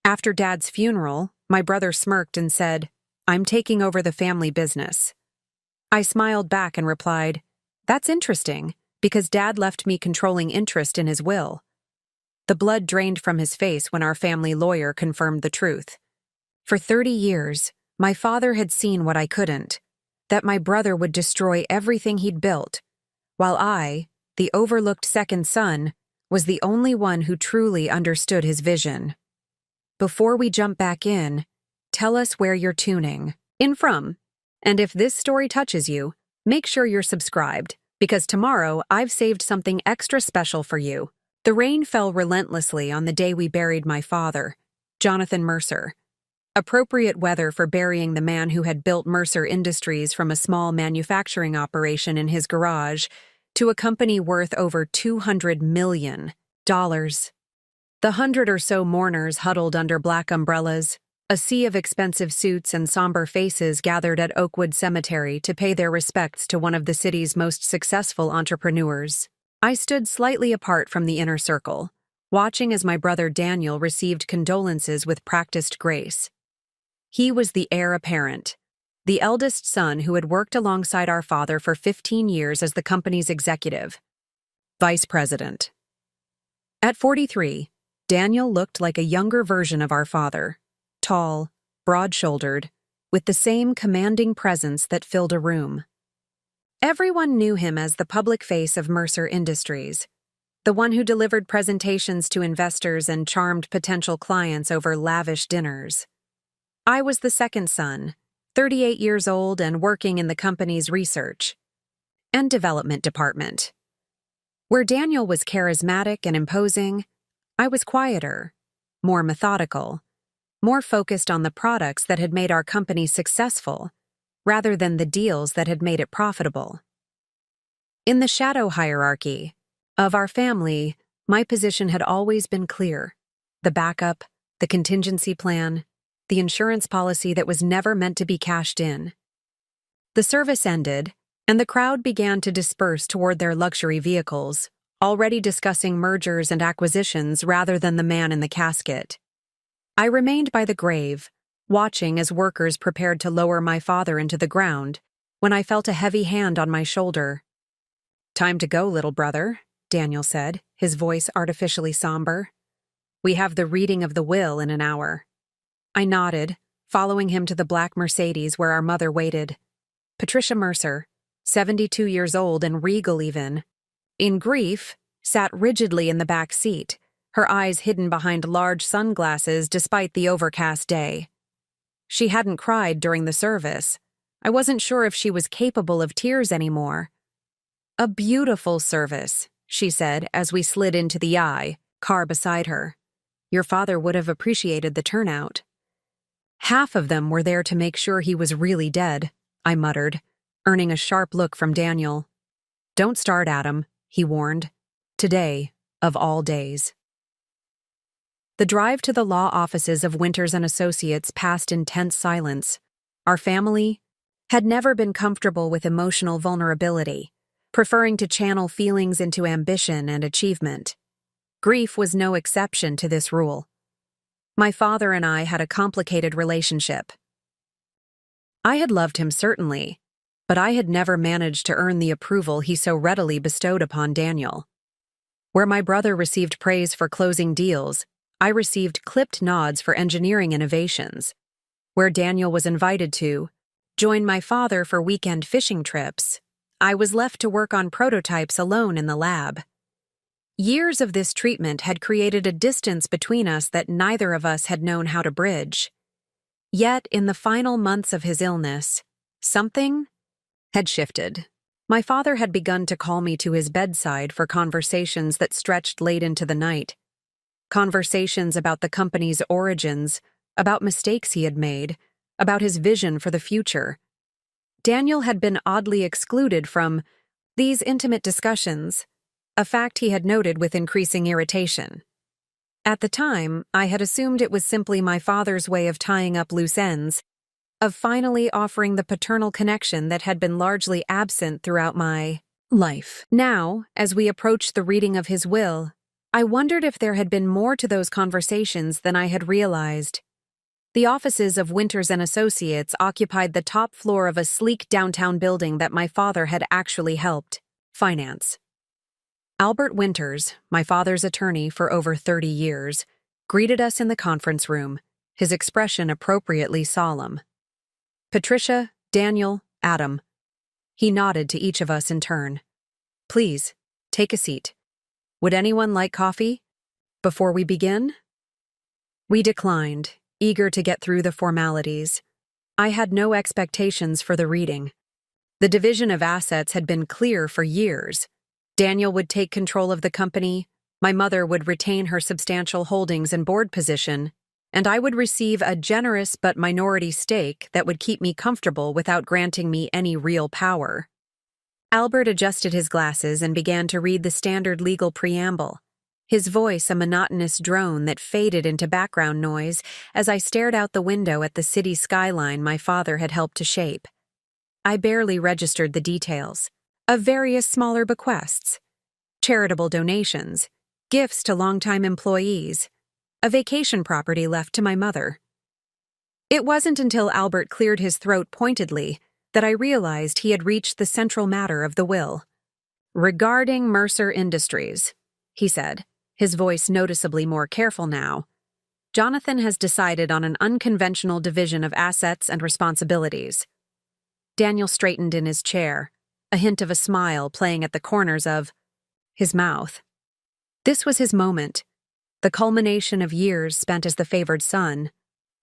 After Dad's funeral, my brother smirked and said, "I'm taking over the family business." I smiled back and replied, "That's interesting, because Dad left me controlling interest in his will." The blood drained from his face when our family lawyer confirmed the truth. For 30 years, my father had seen what I couldn't, that my brother would destroy everything he'd built, while I, the overlooked second son, was the only one who truly understood his vision. Before we jump back in, tell us where you're tuning in from. And if this story touches you, make sure you're subscribed, because tomorrow I've saved something extra special for you. The rain fell relentlessly on the day we buried my father, Jonathan Mercer. Appropriate weather for burying the man who had built Mercer Industries from a small manufacturing operation in his garage to a company worth over $200 million. The 100 or so mourners huddled under black umbrellas. A sea of expensive suits and somber faces gathered at Oakwood Cemetery to pay their respects to one of the city's most successful entrepreneurs. I stood slightly apart from the inner circle, watching as my brother Daniel received condolences with practiced grace. He was the heir apparent, the eldest son who had worked alongside our father for 15 years as the company's executive vice president. At 43, Daniel looked like a younger version of our father. Tall, broad-shouldered, with the same commanding presence that filled a room. Everyone knew him as the public face of Mercer Industries, the one who delivered presentations to investors and charmed potential clients over lavish dinners. I was the second son, 38 years old and working in the company's research and development department. Where Daniel was charismatic and imposing, I was quieter, more methodical, more focused on the products that had made our company successful, rather than the deals that had made it profitable. In the shadow hierarchy of our family, my position had always been clear: the backup, the contingency plan, the insurance policy that was never meant to be cashed in. The service ended, and the crowd began to disperse toward their luxury vehicles, already discussing mergers and acquisitions rather than the man in the casket. I remained by the grave, watching as workers prepared to lower my father into the ground, when I felt a heavy hand on my shoulder. "Time to go, little brother," Daniel said, his voice artificially somber. "We have the reading of the will in an hour." I nodded, following him to the black Mercedes where our mother waited. Patricia Mercer, 72 years old and regal even, in grief, sat rigidly in the back seat, her eyes hidden behind large sunglasses despite the overcast day. She hadn't cried during the service. I wasn't sure if she was capable of tears anymore. "A beautiful service," she said as we slid into the car beside her. "Your father would have appreciated the turnout." "Half of them were there to make sure he was really dead," I muttered, earning a sharp look from Daniel. "Don't start, Adam," he warned. "Today, of all days." The drive to the law offices of Winters and Associates passed in tense silence. Our family had never been comfortable with emotional vulnerability, preferring to channel feelings into ambition and achievement. Grief was no exception to this rule. My father and I had a complicated relationship. I had loved him certainly, but I had never managed to earn the approval he so readily bestowed upon Daniel. Where my brother received praise for closing deals, I received clipped nods for engineering innovations. Where Daniel was invited to join my father for weekend fishing trips, I was left to work on prototypes alone in the lab. Years of this treatment had created a distance between us that neither of us had known how to bridge. Yet, in the final months of his illness, something had shifted. My father had begun to call me to his bedside for conversations that stretched late into the night. Conversations about the company's origins, about mistakes he had made, about his vision for the future. Daniel had been oddly excluded from these intimate discussions, a fact he had noted with increasing irritation. At the time, I had assumed it was simply my father's way of tying up loose ends, of finally offering the paternal connection that had been largely absent throughout my life. Now, as we approached the reading of his will, I wondered if there had been more to those conversations than I had realized. The offices of Winters and Associates occupied the top floor of a sleek downtown building that my father had actually helped finance. Albert Winters, my father's attorney for over 30 years, greeted us in the conference room, his expression appropriately solemn. Patricia, Daniel, Adam. He nodded to each of us in turn. Please, take a seat. Would anyone like coffee? Before we begin? We declined, eager to get through the formalities. I had no expectations for the reading. The division of assets had been clear for years. Daniel would take control of the company, my mother would retain her substantial holdings and board position, and I would receive a generous but minority stake that would keep me comfortable without granting me any real power. Albert adjusted his glasses and began to read the standard legal preamble, his voice a monotonous drone that faded into background noise as I stared out the window at the city skyline my father had helped to shape. I barely registered the details of various smaller bequests, charitable donations, gifts to longtime employees, a vacation property left to my mother. It wasn't until Albert cleared his throat pointedly that I realized he had reached the central matter of the will. Regarding Mercer Industries, he said, his voice noticeably more careful now, Jonathan has decided on an unconventional division of assets and responsibilities. Daniel straightened in his chair, a hint of a smile playing at the corners of his mouth. This was his moment, the culmination of years spent as the favored son,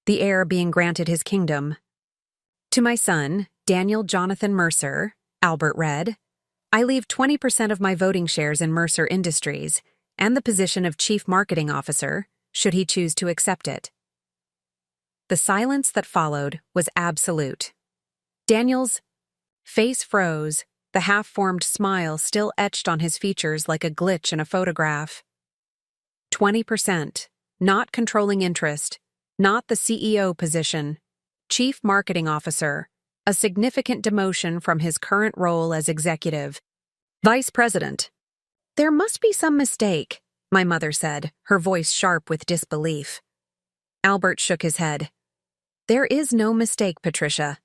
the heir being granted his kingdom. To my son, Daniel Jonathan Mercer, Albert read, I leave 20% of my voting shares in Mercer Industries and the position of Chief Marketing Officer, should he choose to accept it. The silence that followed was absolute. Daniel's face froze, the half-formed smile still etched on his features like a glitch in a photograph. 20%, not controlling interest, not the CEO position, Chief Marketing Officer, a significant demotion from his current role as executive. Vice President. There must be some mistake, my mother said, her voice sharp with disbelief. Albert shook his head. There is no mistake, Patricia.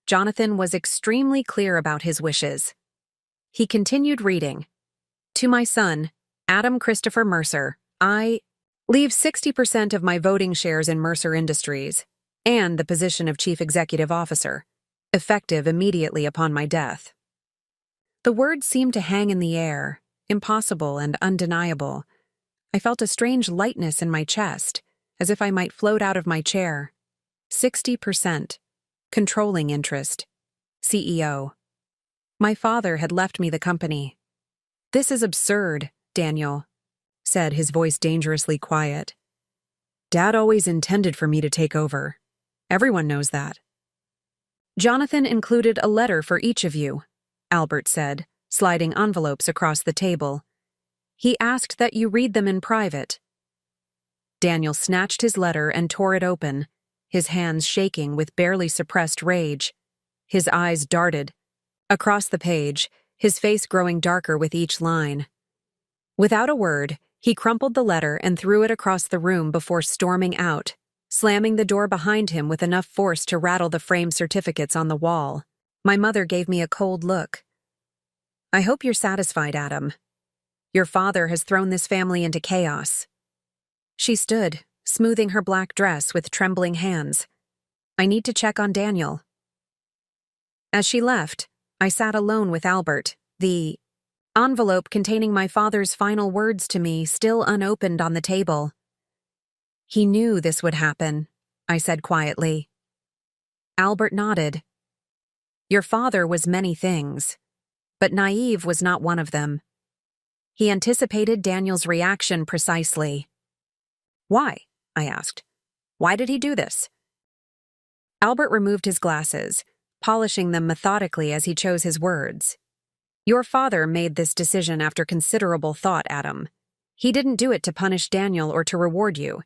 Jonathan was extremely clear about his wishes. He continued reading. To my son, Adam Christopher Mercer, I leave 60% of my voting shares in Mercer Industries and the position of Chief Executive Officer, effective immediately upon my death. The words seemed to hang in the air, impossible and undeniable. I felt a strange lightness in my chest, as if I might float out of my chair. 60%. Controlling interest. CEO. My father had left me the company. This is absurd, Daniel, said, his voice dangerously quiet. Dad always intended for me to take over. Everyone knows that. Jonathan included a letter for each of you, Albert said, sliding envelopes across the table. He asked that you read them in private. Daniel snatched his letter and tore it open, his hands shaking with barely suppressed rage. His eyes darted. Across the page, his face growing darker with each line. Without a word, he crumpled the letter and threw it across the room before storming out, slamming the door behind him with enough force to rattle the framed certificates on the wall. My mother gave me a cold look. I hope you're satisfied, Adam. Your father has thrown this family into chaos. She stood, smoothing her black dress with trembling hands. I need to check on Daniel. As she left, I sat alone with Albert, the envelope containing my father's final words to me still unopened on the table. He knew this would happen, I said quietly. Albert nodded. Your father was many things, but naive was not one of them. He anticipated Daniel's reaction precisely. Why? I asked. Why did he do this? Albert removed his glasses, polishing them methodically as he chose his words. Your father made this decision after considerable thought, Adam. He didn't do it to punish Daniel or to reward you.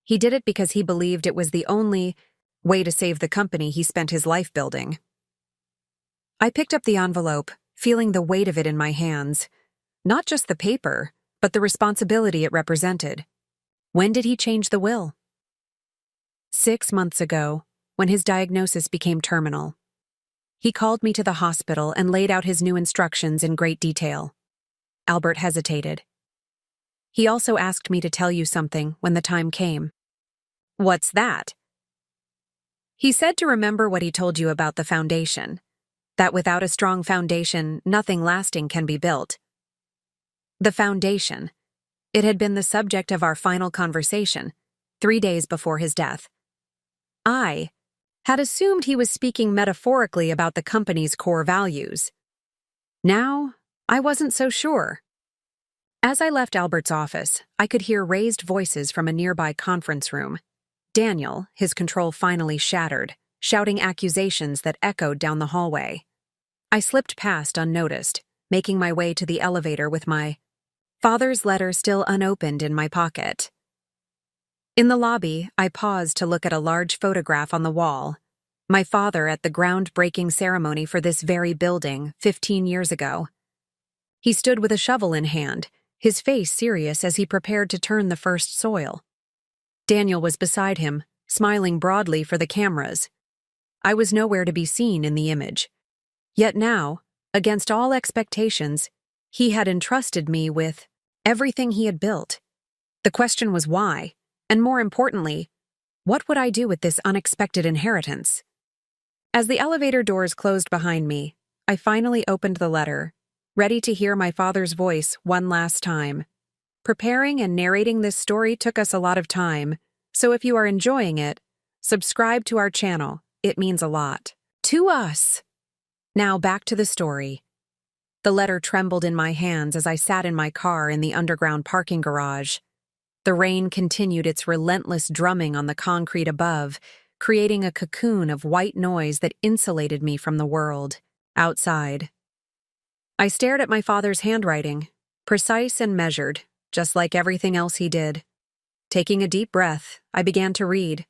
He did it because he believed it was the only way to save the company he spent his life building. I picked up the envelope, feeling the weight of it in my hands. Not just the paper, but the responsibility it represented. When did he change the will? 6 months ago, when his diagnosis became terminal. He called me to the hospital and laid out his new instructions in great detail. Albert hesitated. He also asked me to tell you something when the time came. What's that? He said to remember what he told you about the foundation, that without a strong foundation, nothing lasting can be built. The foundation. It had been the subject of our final conversation, 3 days before his death. I had assumed he was speaking metaphorically about the company's core values. Now, I wasn't so sure. As I left Albert's office, I could hear raised voices from a nearby conference room. Daniel, his control finally shattered, shouting accusations that echoed down the hallway. I slipped past unnoticed, making my way to the elevator with my father's letter still unopened in my pocket. In the lobby, I paused to look at a large photograph on the wall. My father at the groundbreaking ceremony for this very building 15 years ago. He stood with a shovel in hand, his face serious as he prepared to turn the first soil. Daniel was beside him, smiling broadly for the cameras. I was nowhere to be seen in the image. Yet now, against all expectations, he had entrusted me with everything he had built. The question was why, and more importantly, what would I do with this unexpected inheritance? As the elevator doors closed behind me, I finally opened the letter, ready to hear my father's voice one last time. Preparing and narrating this story took us a lot of time, so if you are enjoying it, subscribe to our channel. It means a lot to us. Now back to the story. The letter trembled in my hands as I sat in my car in the underground parking garage. The rain continued its relentless drumming on the concrete above, creating a cocoon of white noise that insulated me from the world outside. I stared at my father's handwriting, precise and measured, just like everything else he did. Taking a deep breath, I began to read.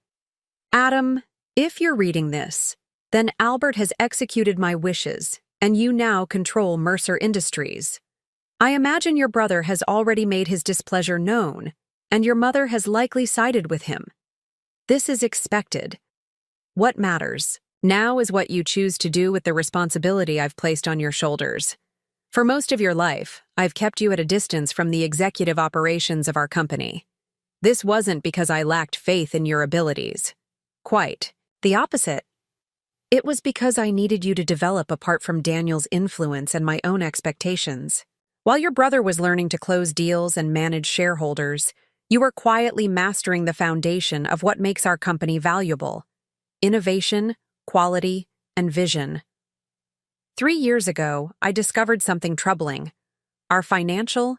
Adam, if you're reading this, then Albert has executed my wishes, and you now control Mercer Industries. I imagine your brother has already made his displeasure known, and your mother has likely sided with him. This is expected. What matters now is what you choose to do with the responsibility I've placed on your shoulders. For most of your life, I've kept you at a distance from the executive operations of our company. This wasn't because I lacked faith in your abilities. Quite the opposite. It was because I needed you to develop apart from Daniel's influence and my own expectations. While your brother was learning to close deals and manage shareholders, you were quietly mastering the foundation of what makes our company valuable: innovation, quality, and vision. 3 years ago, I discovered something troubling. Our financial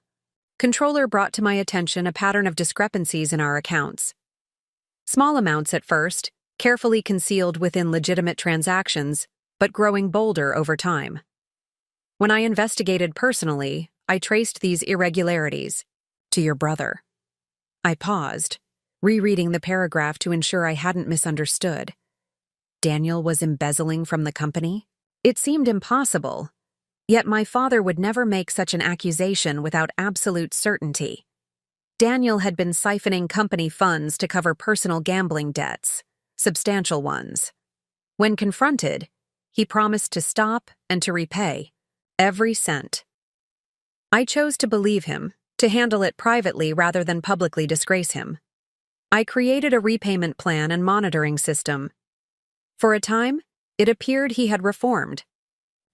controller brought to my attention a pattern of discrepancies in our accounts. Small amounts at first, carefully concealed within legitimate transactions, but growing bolder over time. When I investigated personally, I traced these irregularities to your brother. I paused, rereading the paragraph to ensure I hadn't misunderstood. Daniel was embezzling from the company? It seemed impossible, yet my father would never make such an accusation without absolute certainty. Daniel had been siphoning company funds to cover personal gambling debts, substantial ones. When confronted, he promised to stop and to repay every cent. I chose to believe him, to handle it privately rather than publicly disgrace him. I created a repayment plan and monitoring system. For a time, it appeared he had reformed.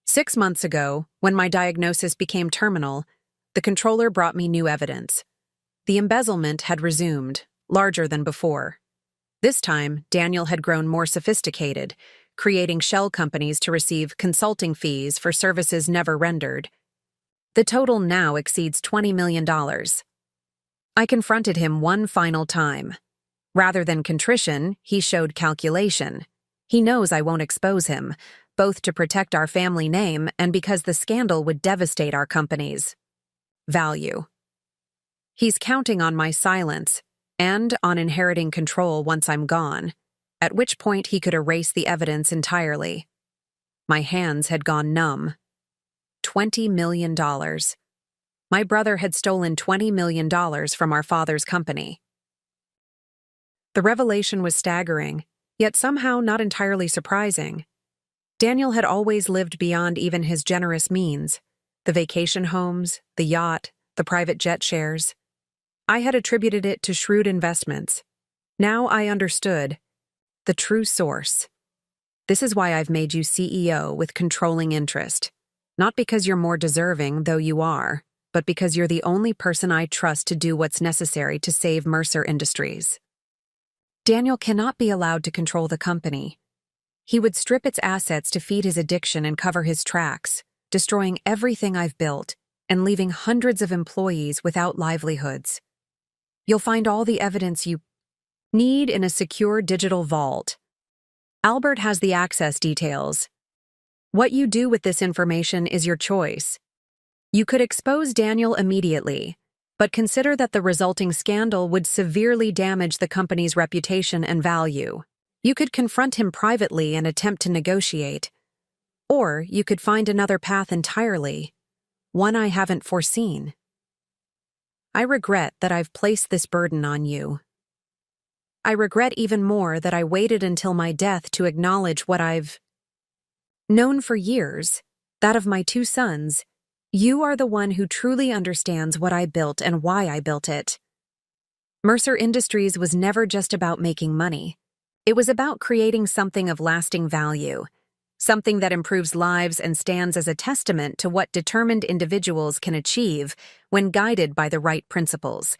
6 months ago, when my diagnosis became terminal, the controller brought me new evidence. The embezzlement had resumed, larger than before. This time, Daniel had grown more sophisticated, creating shell companies to receive consulting fees for services never rendered. The total now exceeds $20 million. I confronted him one final time. Rather than contrition, he showed calculation. He knows I won't expose him, both to protect our family name and because the scandal would devastate our company's value. He's counting on my silence and on inheriting control once I'm gone, at which point he could erase the evidence entirely. My hands had gone numb. $20 million. My brother had stolen $20 million from our father's company. The revelation was staggering, yet somehow not entirely surprising. Daniel had always lived beyond even his generous means: the vacation homes, the yacht, the private jet shares. I had attributed it to shrewd investments. Now I understood the true source. This is why I've made you CEO with controlling interest. Not because you're more deserving, though you are, but because you're the only person I trust to do what's necessary to save Mercer Industries. Daniel cannot be allowed to control the company. He would strip its assets to feed his addiction and cover his tracks, destroying everything I've built and leaving hundreds of employees without livelihoods. You'll find all the evidence you need in a secure digital vault. Albert has the access details. What you do with this information is your choice. You could expose Daniel immediately, but consider that the resulting scandal would severely damage the company's reputation and value. You could confront him privately and attempt to negotiate. Or you could find another path entirely, one I haven't foreseen. I regret that I've placed this burden on you. I regret even more that I waited until my death to acknowledge what I've known for years, that of my two sons. You are the one who truly understands what I built and why I built it. Mercer Industries was never just about making money. It was about creating something of lasting value, something that improves lives and stands as a testament to what determined individuals can achieve when guided by the right principles.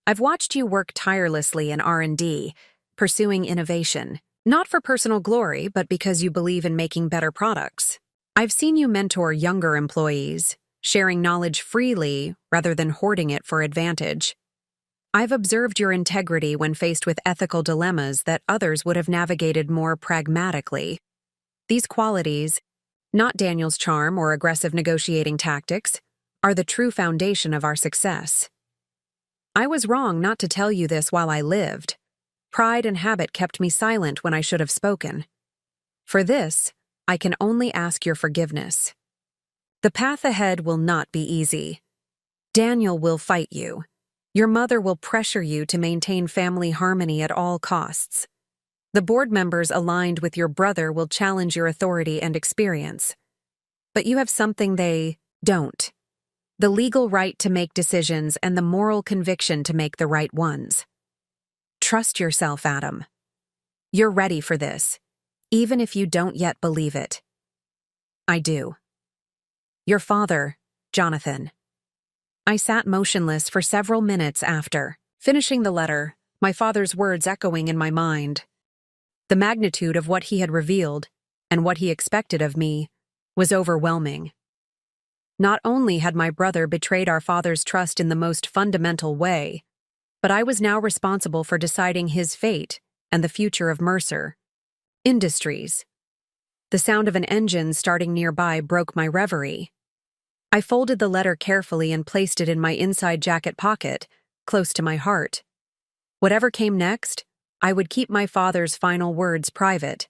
I've watched you work tirelessly in R&D, pursuing innovation, not for personal glory, but because you believe in making better products. I've seen you mentor younger employees, sharing knowledge freely rather than hoarding it for advantage. I've observed your integrity when faced with ethical dilemmas that others would have navigated more pragmatically. These qualities, not Daniel's charm or aggressive negotiating tactics, are the true foundation of our success. I was wrong not to tell you this while I lived. Pride and habit kept me silent when I should have spoken. For this, I can only ask your forgiveness. The path ahead will not be easy. Daniel will fight you. Your mother will pressure you to maintain family harmony at all costs. The board members aligned with your brother will challenge your authority and experience. But you have something they don't: the legal right to make decisions and the moral conviction to make the right ones. Trust yourself, Adam. You're ready for this, even if you don't yet believe it. I do. Your father, Jonathan. I sat motionless for several minutes after, finishing the letter, my father's words echoing in my mind. The magnitude of what he had revealed, and what he expected of me, was overwhelming. Not only had my brother betrayed our father's trust in the most fundamental way, but I was now responsible for deciding his fate and the future of Mercer Industries. The sound of an engine starting nearby broke my reverie. I folded the letter carefully and placed it in my inside jacket pocket, close to my heart. Whatever came next, I would keep my father's final words private,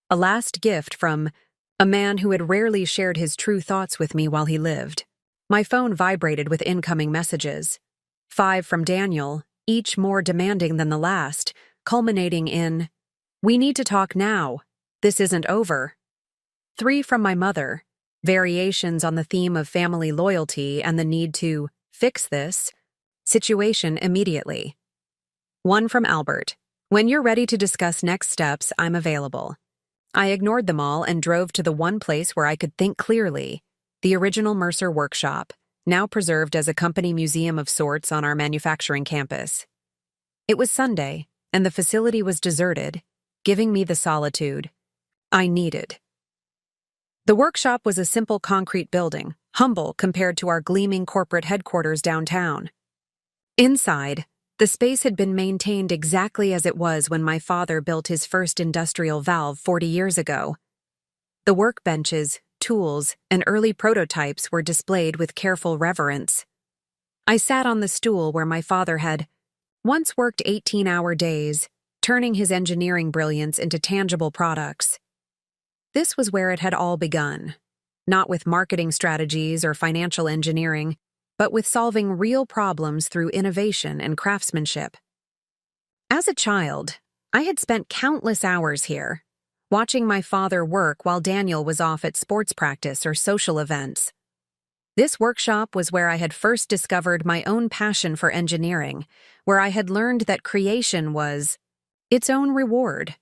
a last gift from a man who had rarely shared his true thoughts with me while he lived. My phone vibrated with incoming messages. 5 from Daniel, each more demanding than the last, culminating in, "We need to talk now. This isn't over." 3 from my mother, variations on the theme of family loyalty and the need to fix this situation immediately. 1 from Albert, "When you're ready to discuss next steps, I'm available." I ignored them all and drove to the one place where I could think clearly, the original Mercer workshop, now preserved as a company museum of sorts on our manufacturing campus. It was Sunday, and the facility was deserted, giving me the solitude I needed. The workshop was a simple concrete building, humble compared to our gleaming corporate headquarters downtown. Inside, the space had been maintained exactly as it was when my father built his first industrial valve 40 years ago. The workbenches, tools, and early prototypes were displayed with careful reverence. I sat on the stool where my father had once worked 18-hour days, turning his engineering brilliance into tangible products. This was where it had all begun, not with marketing strategies or financial engineering, but with solving real problems through innovation and craftsmanship. As a child, I had spent countless hours here, watching my father work while Daniel was off at sports practice or social events. This workshop was where I had first discovered my own passion for engineering, where I had learned that creation was its own reward.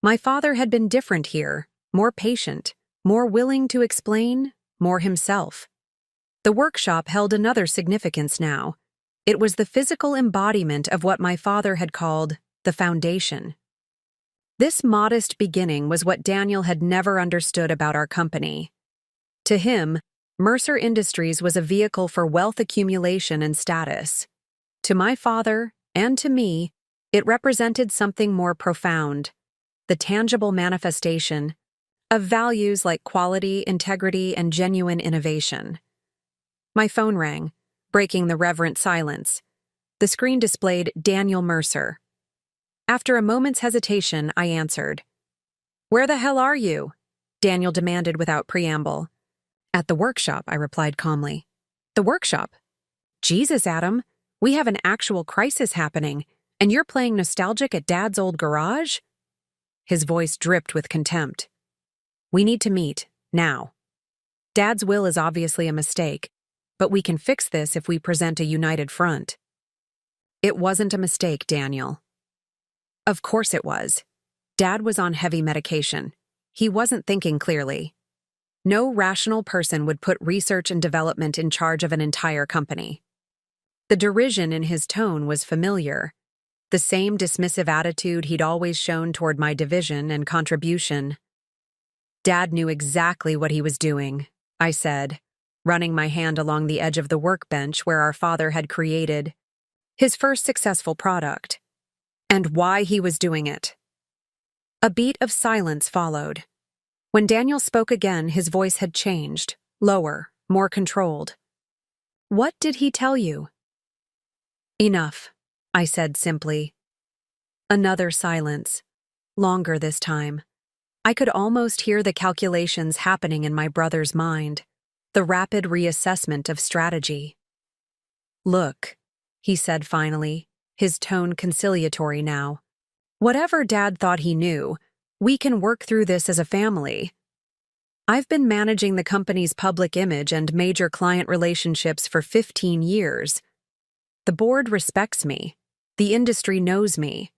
My father had been different here, more patient, more willing to explain, more himself. The workshop held another significance now. It was the physical embodiment of what my father had called the foundation. This modest beginning was what Daniel had never understood about our company. To him, Mercer Industries was a vehicle for wealth accumulation and status. To my father, and to me, it represented something more profound, the tangible manifestation of values like quality, integrity, and genuine innovation. My phone rang, breaking the reverent silence. The screen displayed Daniel Mercer. After a moment's hesitation, I answered. "Where the hell are you?" Daniel demanded without preamble. "At the workshop," I replied calmly. "The workshop? Jesus, Adam, we have an actual crisis happening, and you're playing nostalgic at Dad's old garage?" His voice dripped with contempt. "We need to meet, now. Dad's will is obviously a mistake, but we can fix this if we present a united front." "It wasn't a mistake, Daniel." "Of course it was. Dad was on heavy medication. He wasn't thinking clearly. No rational person would put research and development in charge of an entire company." The derision in his tone was familiar. The same dismissive attitude he'd always shown toward my division and contribution. "Dad knew exactly what he was doing," I said, running my hand along the edge of the workbench where our father had created his first successful product, and why he was doing it. A beat of silence followed. When Daniel spoke again, his voice had changed, lower, more controlled. "What did he tell you?" "Enough," I said simply. Another silence, longer this time. I could almost hear the calculations happening in my brother's mind, the rapid reassessment of strategy. "Look," he said finally, his tone conciliatory now. "Whatever Dad thought he knew, we can work through this as a family. I've been managing the company's public image and major client relationships for 15 years. The board respects me. The industry knows me.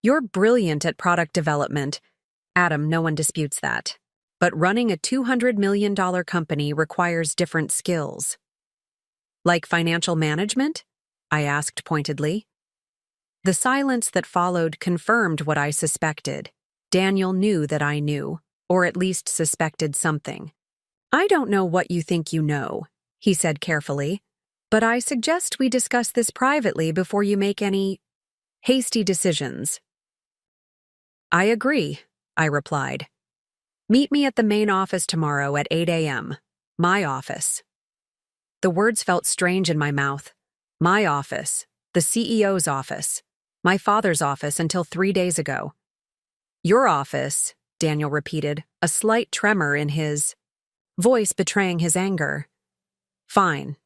You're brilliant at product development. Adam, no one disputes that. But running a $200 million company requires different skills." "Like financial management?" I asked pointedly. The silence that followed confirmed what I suspected. Daniel knew that I knew, or at least suspected something. "I don't know what you think you know," he said carefully, "but I suggest we discuss this privately before you make any hasty decisions." "I agree," I replied. "Meet me at the main office tomorrow at 8 a.m. My office." The words felt strange in my mouth. My office, the CEO's office, my father's office until 3 days ago. "Your office," Daniel repeated, a slight tremor in his voice betraying his anger. "Fine,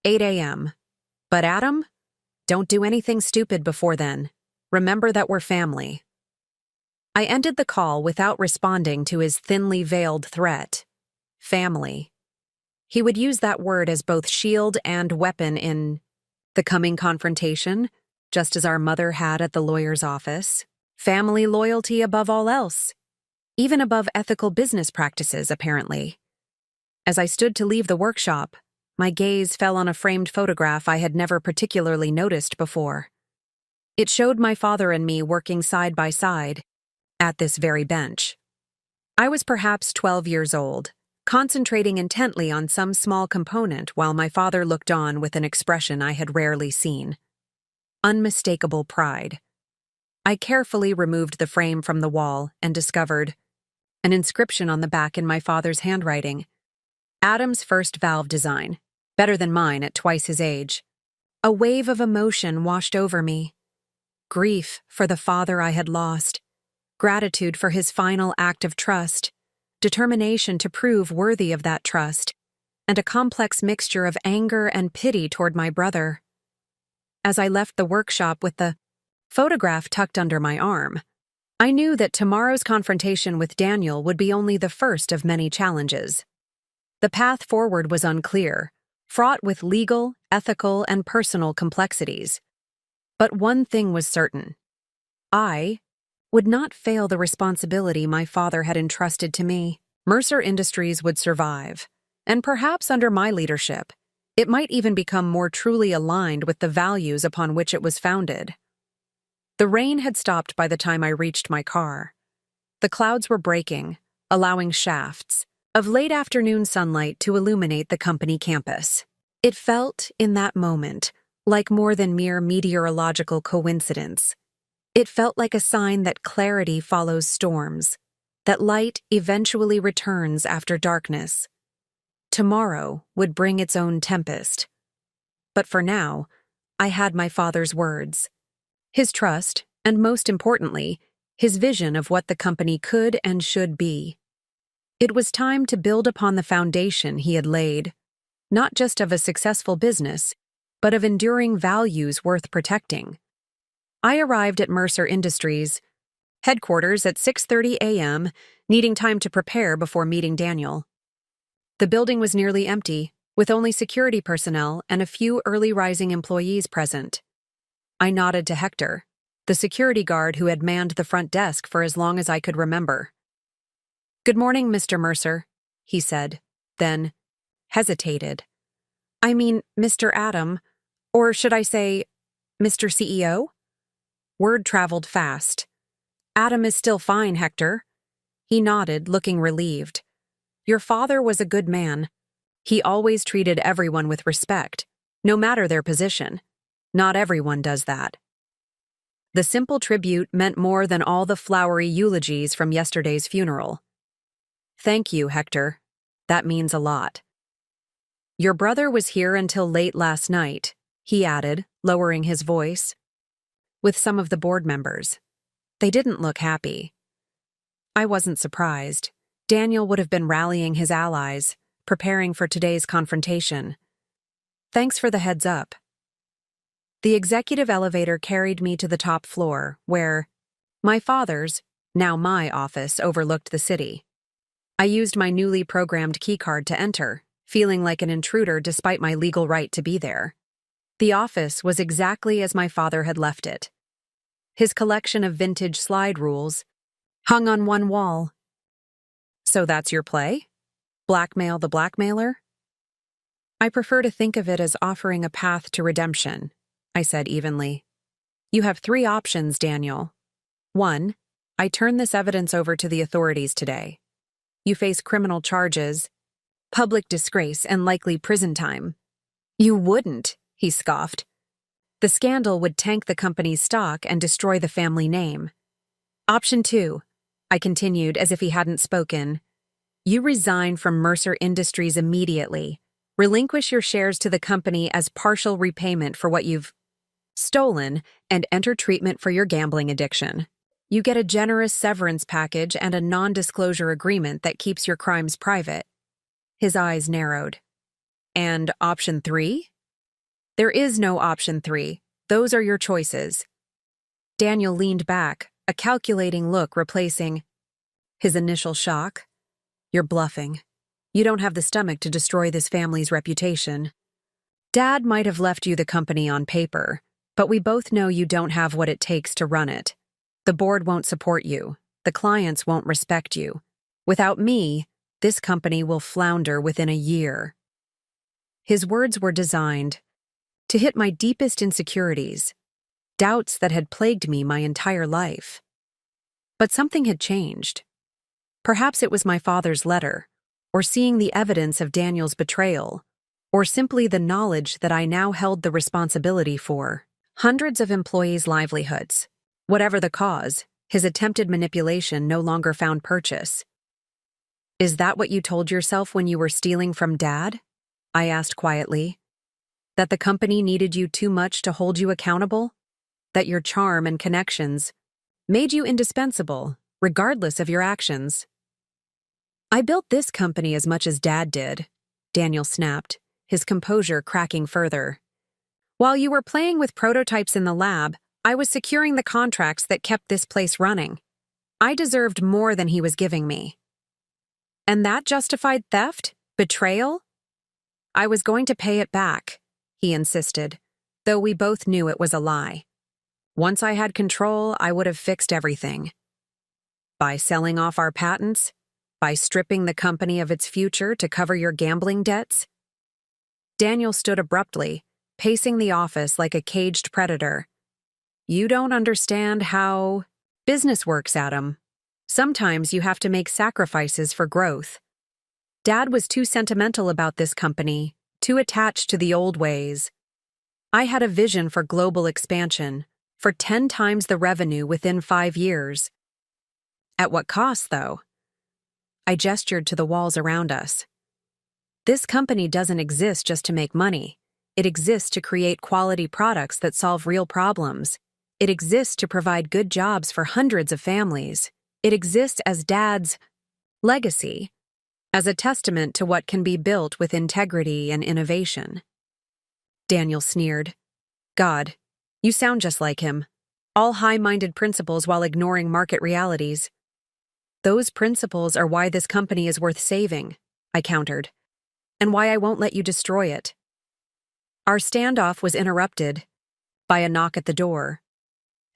8 a.m. But Adam, don't do anything stupid before then. Remember that we're family." I ended the call without responding to his thinly veiled threat. Family. He would use that word as both shield and weapon in the coming confrontation, just as our mother had at the lawyer's office. Family loyalty above all else. Even above ethical business practices, apparently. As I stood to leave the workshop, my gaze fell on a framed photograph I had never particularly noticed before. It showed my father and me working side by side at this very bench. I was perhaps 12 years old, concentrating intently on some small component while my father looked on with an expression I had rarely seen. Unmistakable pride. I carefully removed the frame from the wall and discovered an inscription on the back in my father's handwriting. Adam's first valve design, better than mine at twice his age. A wave of emotion washed over me. Grief for the father I had lost. Gratitude for his final act of trust. Determination to prove worthy of that trust. and a complex mixture of anger and pity toward my brother. As I left the workshop with the photograph tucked under my arm, I knew that tomorrow's confrontation with Daniel would be only the first of many challenges. The path forward was unclear, fraught with legal, ethical, and personal complexities. But one thing was certain. I would not fail the responsibility my father had entrusted to me. Mercer Industries would survive, and perhaps under my leadership, it might even become more truly aligned with the values upon which it was founded. The rain had stopped by the time I reached my car. The clouds were breaking, allowing shafts of late afternoon sunlight to illuminate the company campus. It felt, in that moment, like more than mere meteorological coincidence. It felt like a sign that clarity follows storms, that light eventually returns after darkness. Tomorrow would bring its own tempest. But for now, I had my father's words, his trust, and most importantly, his vision of what the company could and should be. It was time to build upon the foundation he had laid, not just of a successful business, but of enduring values worth protecting. I arrived at Mercer Industries headquarters at 6:30 a.m., needing time to prepare before meeting Daniel. The building was nearly empty, with only security personnel and a few early-rising employees present. I nodded to Hector, the security guard who had manned the front desk for as long as I could remember. "Good morning, Mr. Mercer," he said, then hesitated. "I mean, Mr. Adam, or should I say, Mr. CEO?" Word traveled fast. "Adam is still fine, Hector." He nodded, looking relieved. "Your father was a good man. He always treated everyone with respect, no matter their position. Not everyone does that." The simple tribute meant more than all the flowery eulogies from yesterday's funeral. "Thank you, Hector. That means a lot." "Your brother was here until late last night," he added, lowering his voice, "with some of the board members. They didn't look happy." I wasn't surprised. Daniel would have been rallying his allies, preparing for today's confrontation. "Thanks for the heads up." The executive elevator carried me to the top floor, where my father's, now my office, overlooked the city. I used my newly programmed keycard to enter, feeling like an intruder despite my legal right to be there. The office was exactly as my father had left it. His collection of vintage slide rules hung on one wall. "So that's your play? Blackmail the blackmailer?" "I prefer to think of it as offering a path to redemption," I said evenly. "You have 3 options, Daniel. 1, I turn this evidence over to the authorities today. You face criminal charges, public disgrace, and likely prison time." "You wouldn't," he scoffed. "The scandal would tank the company's stock and destroy the family name." "Option 2, I continued as if he hadn't spoken. "You resign from Mercer Industries immediately. Relinquish your shares to the company as partial repayment for what you've stolen, and enter treatment for your gambling addiction. You get a generous severance package and a non-disclosure agreement that keeps your crimes private." His eyes narrowed. "And option 3? "There is no option 3. Those are your choices." Daniel leaned back, a calculating look replacing his initial shock. "You're bluffing. You don't have the stomach to destroy this family's reputation. Dad might have left you the company on paper, but we both know you don't have what it takes to run it. The board won't support you. The clients won't respect you. Without me, this company will flounder within a year." His words were designed to hit my deepest insecurities, doubts that had plagued me my entire life. But something had changed. Perhaps it was my father's letter, or seeing the evidence of Daniel's betrayal, or simply the knowledge that I now held the responsibility for hundreds of employees' livelihoods. Whatever the cause, his attempted manipulation no longer found purchase. "Is that what you told yourself when you were stealing from Dad?" I asked quietly. "That the company needed you too much to hold you accountable? That your charm and connections made you indispensable, regardless of your actions?" "I built this company as much as Dad did," Daniel snapped, his composure cracking further. While you were playing with prototypes in the lab, I was securing the contracts that kept this place running. I deserved more than he was giving me. And that justified theft? Betrayal? I was going to pay it back, he insisted, though we both knew it was a lie. Once I had control, I would have fixed everything. By selling off our patents? By stripping the company of its future to cover your gambling debts? Daniel stood abruptly, pacing the office like a caged predator. You don't understand how business works, Adam. Sometimes you have to make sacrifices for growth. Dad was too sentimental about this company, too attached to the old ways. I had a vision for global expansion, for 10 times the revenue within 5 years. At what cost, though? I gestured to the walls around us. This company doesn't exist just to make money. It exists to create quality products that solve real problems. It exists to provide good jobs for hundreds of families. It exists as Dad's legacy, as a testament to what can be built with integrity and innovation. Daniel sneered. God, you sound just like him. All high-minded principles while ignoring market realities. Those principles are why this company is worth saving, I countered, and why I won't let you destroy it. Our standoff was interrupted by a knock at the door.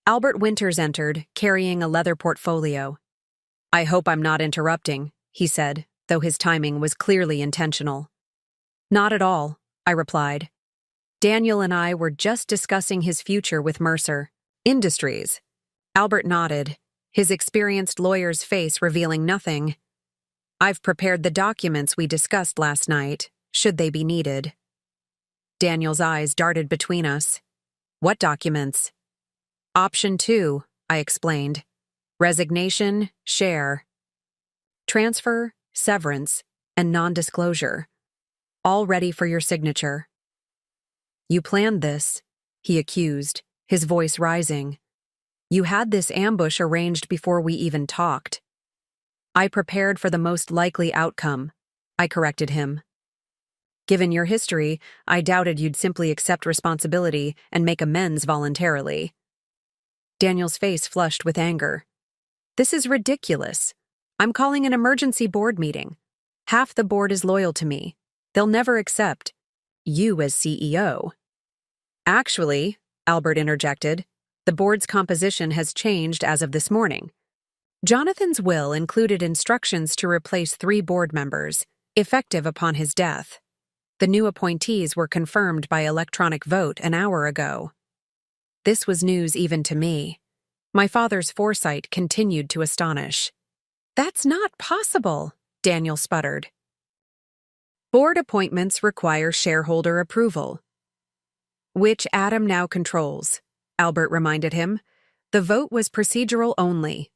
Albert Winters entered, carrying a leather portfolio. I hope I'm not interrupting, he said, though his timing was clearly intentional. Not at all, I replied. Daniel and I were just discussing his future with Mercer Industries. Albert nodded, his experienced lawyer's face revealing nothing. I've prepared the documents we discussed last night, should they be needed. Daniel's eyes darted between us. What documents? Option 2, I explained. Resignation, share. Transfer, severance, and non-disclosure. All ready for your signature. You planned this, he accused, his voice rising. You had this ambush arranged before we even talked. I prepared for the most likely outcome, I corrected him. Given your history, I doubted you'd simply accept responsibility and make amends voluntarily. Daniel's face flushed with anger. This is ridiculous. I'm calling an emergency board meeting. Half the board is loyal to me. They'll never accept you as CEO. Actually, Albert interjected, the board's composition has changed as of this morning. Jonathan's will included instructions to replace 3 board members, effective upon his death. The new appointees were confirmed by electronic vote an hour ago. This was news even to me. My father's foresight continued to astonish. That's not possible, Daniel sputtered. Board appointments require shareholder approval, which Adam now controls, Albert reminded him. The vote was procedural only.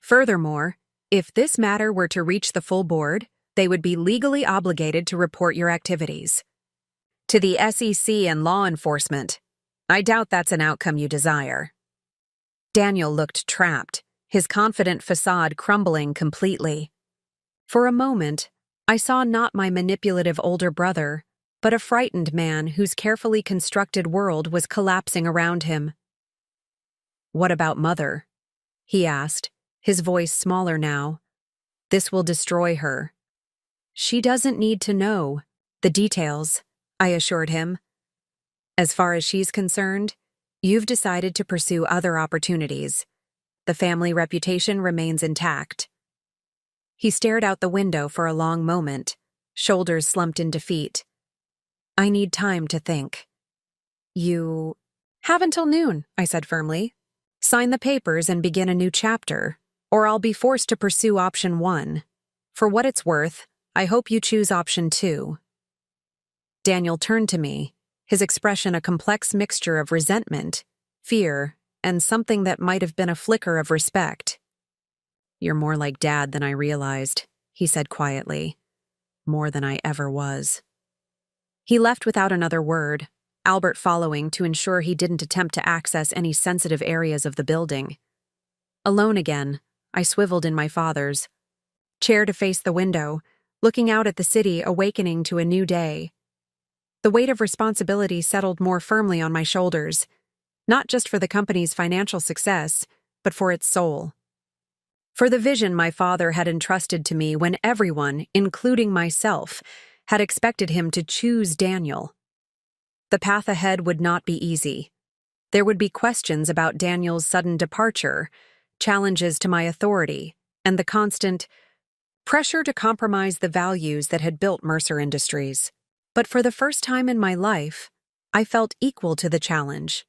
Furthermore, if this matter were to reach the full board, they would be legally obligated to report your activities to the SEC and law enforcement. I doubt that's an outcome you desire. Daniel looked trapped, his confident facade crumbling completely. For a moment, I saw not my manipulative older brother, but a frightened man whose carefully constructed world was collapsing around him. What about Mother? He asked, his voice smaller now. This will destroy her. She doesn't need to know the details, I assured him. As far as she's concerned, you've decided to pursue other opportunities. The family reputation remains intact. He stared out the window for a long moment, shoulders slumped in defeat. I need time to think. You have until noon, I said firmly. Sign the papers and begin a new chapter, or I'll be forced to pursue option 1. For what it's worth, I hope you choose option 2. Daniel turned to me, his expression a complex mixture of resentment, fear, and something that might have been a flicker of respect. You're more like Dad than I realized, he said quietly. More than I ever was. He left without another word, Albert following to ensure he didn't attempt to access any sensitive areas of the building. Alone again, I swiveled in my father's chair to face the window, looking out at the city awakening to a new day. The weight of responsibility settled more firmly on my shoulders, not just for the company's financial success, but for its soul. For the vision my father had entrusted to me when everyone, including myself, had expected him to choose Daniel. The path ahead would not be easy. There would be questions about Daniel's sudden departure, challenges to my authority, and the constant pressure to compromise the values that had built Mercer Industries. But for the first time in my life, I felt equal to the challenge.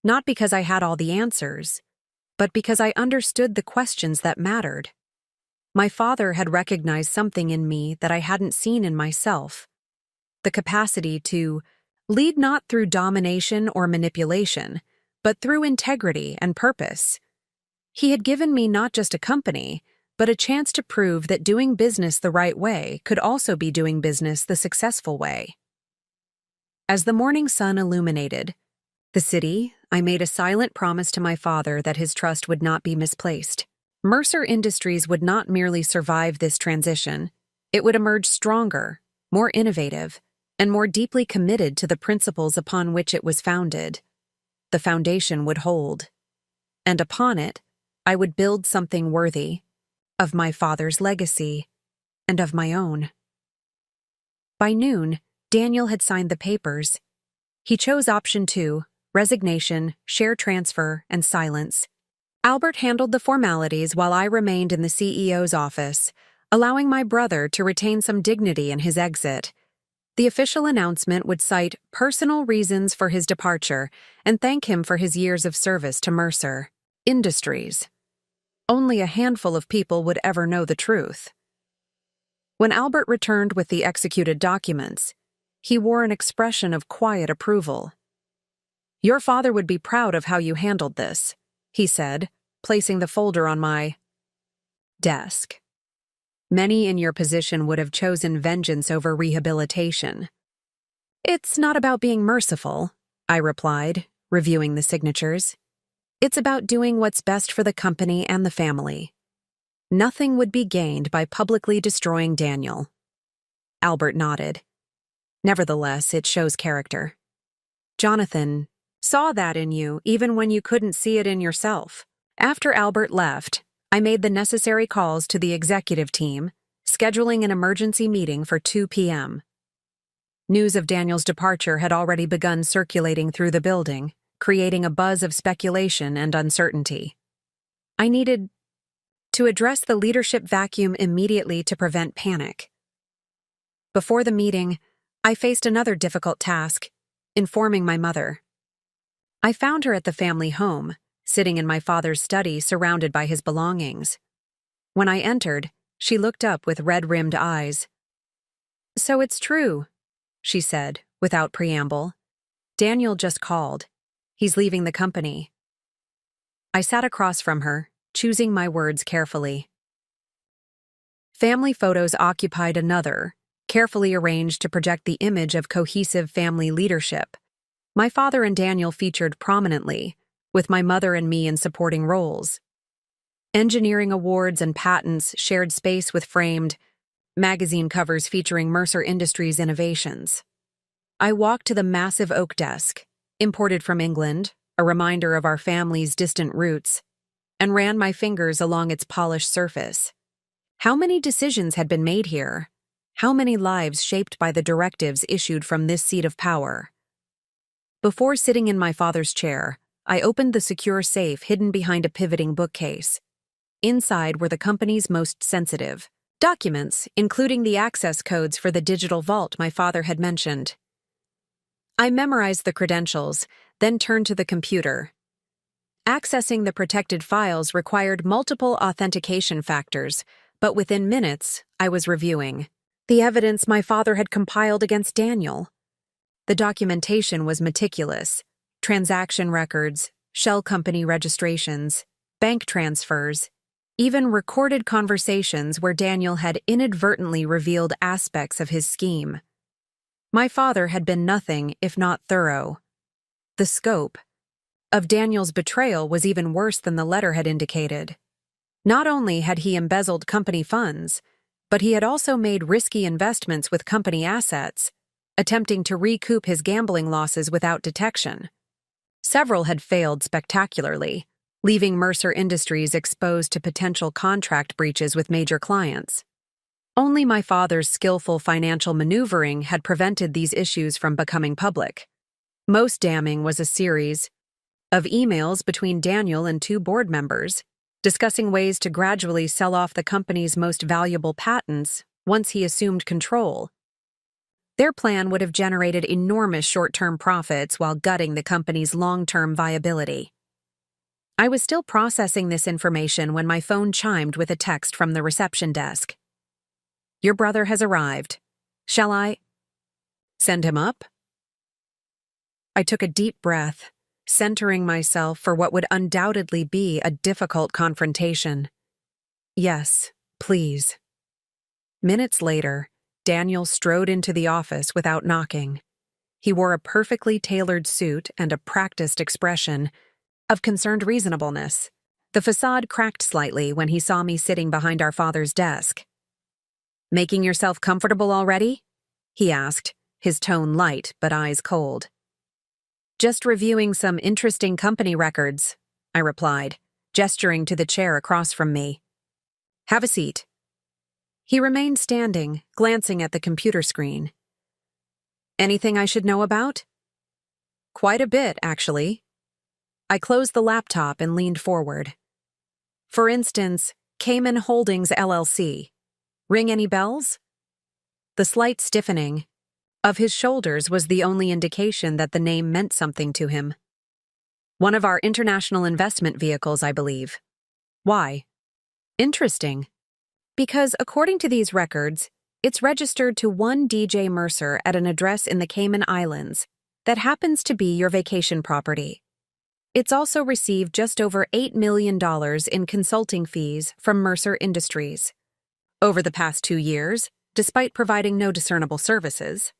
Not because I had all the answers, but because I understood the questions that mattered. My father had recognized something in me that I hadn't seen in myself: the capacity to lead not through domination or manipulation, but through integrity and purpose. He had given me not just a company, but a chance to prove that doing business the right way could also be doing business the successful way. As the morning sun illuminated the city, I made a silent promise to my father that his trust would not be misplaced. Mercer Industries would not merely survive this transition, it would emerge stronger, more innovative, and more deeply committed to the principles upon which it was founded. The foundation would hold, and upon it, I would build something worthy of my father's legacy and of my own. By noon, Daniel had signed the papers. He chose option 2, resignation, share transfer, and silence. Albert handled the formalities while I remained in the CEO's office, allowing my brother to retain some dignity in his exit. The official announcement would cite personal reasons for his departure and thank him for his years of service to Mercer Industries. Only a handful of people would ever know the truth. When Albert returned with the executed documents, he wore an expression of quiet approval. "Your father would be proud of how you handled this," he said, placing the folder on my desk. "Many in your position would have chosen vengeance over rehabilitation." "It's not about being merciful," I replied, reviewing the signatures. "It's about doing what's best for the company and the family. Nothing would be gained by publicly destroying Daniel." Albert nodded. "Nevertheless, it shows character. Jonathan saw that in you even when you couldn't see it in yourself." After Albert left, I made the necessary calls to the executive team, scheduling an emergency meeting for 2 p.m. News of Daniel's departure had already begun circulating through the building, creating a buzz of speculation and uncertainty. I needed to address the leadership vacuum immediately to prevent panic. Before the meeting, I faced another difficult task: informing my mother. I found her at the family home, sitting in my father's study surrounded by his belongings. When I entered, she looked up with red-rimmed eyes. "So it's true," she said, without preamble. "Daniel just called. He's leaving the company." I sat across from her, choosing my words carefully. Family photos occupied another, carefully arranged to project the image of cohesive family leadership. My father and Daniel featured prominently, with my mother and me in supporting roles. Engineering awards and patents shared space with framed magazine covers featuring Mercer Industries innovations. I walked to the massive oak desk, imported from England, a reminder of our family's distant roots, and ran my fingers along its polished surface. How many decisions had been made here? How many lives shaped by the directives issued from this seat of power? Before sitting in my father's chair, I opened the secure safe hidden behind a pivoting bookcase. Inside were the company's most sensitive documents, including the access codes for the digital vault my father had mentioned. I memorized the credentials, then turned to the computer. Accessing the protected files required multiple authentication factors, but within minutes, I was reviewing the evidence my father had compiled against Daniel. The documentation was meticulous: transaction records, shell company registrations, bank transfers, even recorded conversations where Daniel had inadvertently revealed aspects of his scheme. My father had been nothing if not thorough. The scope of Daniel's betrayal was even worse than the letter had indicated. Not only had he embezzled company funds, But he had also made risky investments with company assets, attempting to recoup his gambling losses without detection. Several had failed spectacularly, leaving Mercer Industries exposed to potential contract breaches with major clients. Only my father's skillful financial maneuvering had prevented these issues from becoming public. Most damning was a series of emails between Daniel and two board members, discussing ways to gradually sell off the company's most valuable patents once he assumed control. Their plan would have generated enormous short-term profits while gutting the company's long-term viability. I was still processing this information when my phone chimed with a text from the reception desk. "Your brother has arrived. Shall I send him up?" I took a deep breath, centering myself for what would undoubtedly be a difficult confrontation. "Yes, please." Minutes later, Daniel strode into the office without knocking. He wore a perfectly tailored suit and a practiced expression of concerned reasonableness. The facade cracked slightly when he saw me sitting behind our father's desk. "Making yourself comfortable already?" he asked, his tone light but eyes cold. "Just reviewing some interesting company records," I replied, gesturing to the chair across from me. "Have a seat." He remained standing, glancing at the computer screen. "Anything I should know about?" "Quite a bit, actually." I closed the laptop and leaned forward. "For instance, Cayman Holdings LLC. Ring any bells?" The slight stiffening of his shoulders was the only indication that the name meant something to him. "One of our international investment vehicles, I believe." "Why?" "Interesting. Because according to these records, it's registered to one DJ Mercer at an address in the Cayman Islands that happens to be your vacation property. It's also received just over $8 million in consulting fees from Mercer Industries over the past 2 years, despite providing no discernible services."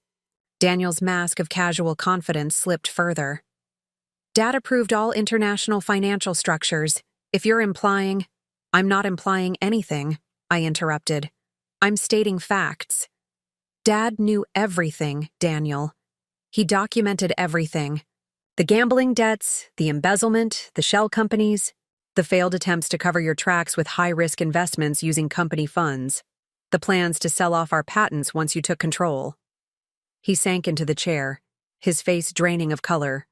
Daniel's mask of casual confidence slipped further. "Dad approved all international financial structures. If you're implying—" "I'm not implying anything," I interrupted. "I'm stating facts. Dad knew everything, Daniel. He documented everything. The gambling debts, the embezzlement, the shell companies, the failed attempts to cover your tracks with high-risk investments using company funds, the plans to sell off our patents once you took control." He sank into the chair, his face draining of color.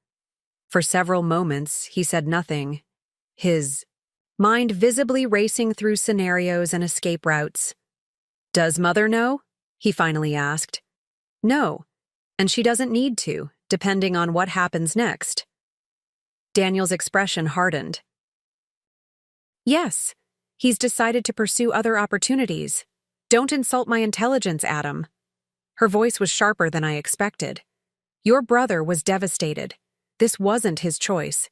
For several moments, he said nothing, his mind visibly racing through scenarios and escape routes. "Does Mother know?" he finally asked. "No, and she doesn't need to, depending on what happens next." Daniel's expression hardened. "Yes, he's decided to pursue other opportunities. Don't insult my intelligence, Adam." Her voice was sharper than I expected. "Your brother was devastated. This wasn't his choice."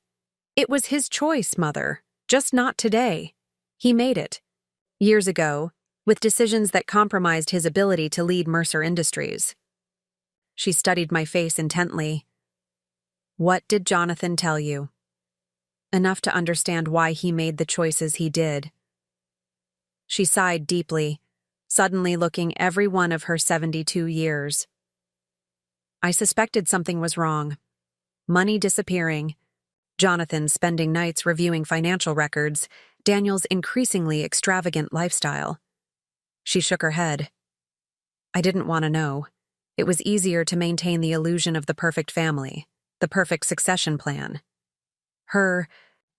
"It was his choice, Mother, just not today. He made it. Years ago, with decisions that compromised his ability to lead Mercer Industries." She studied my face intently. "What did Jonathan tell you?" "Enough to understand why he made the choices he did." She sighed deeply, suddenly looking every one of her 72 years. "I suspected something was wrong. Money disappearing, Jonathan spending nights reviewing financial records, Daniel's increasingly extravagant lifestyle." She shook her head. "I didn't want to know. It was easier to maintain the illusion of the perfect family, the perfect succession plan." Her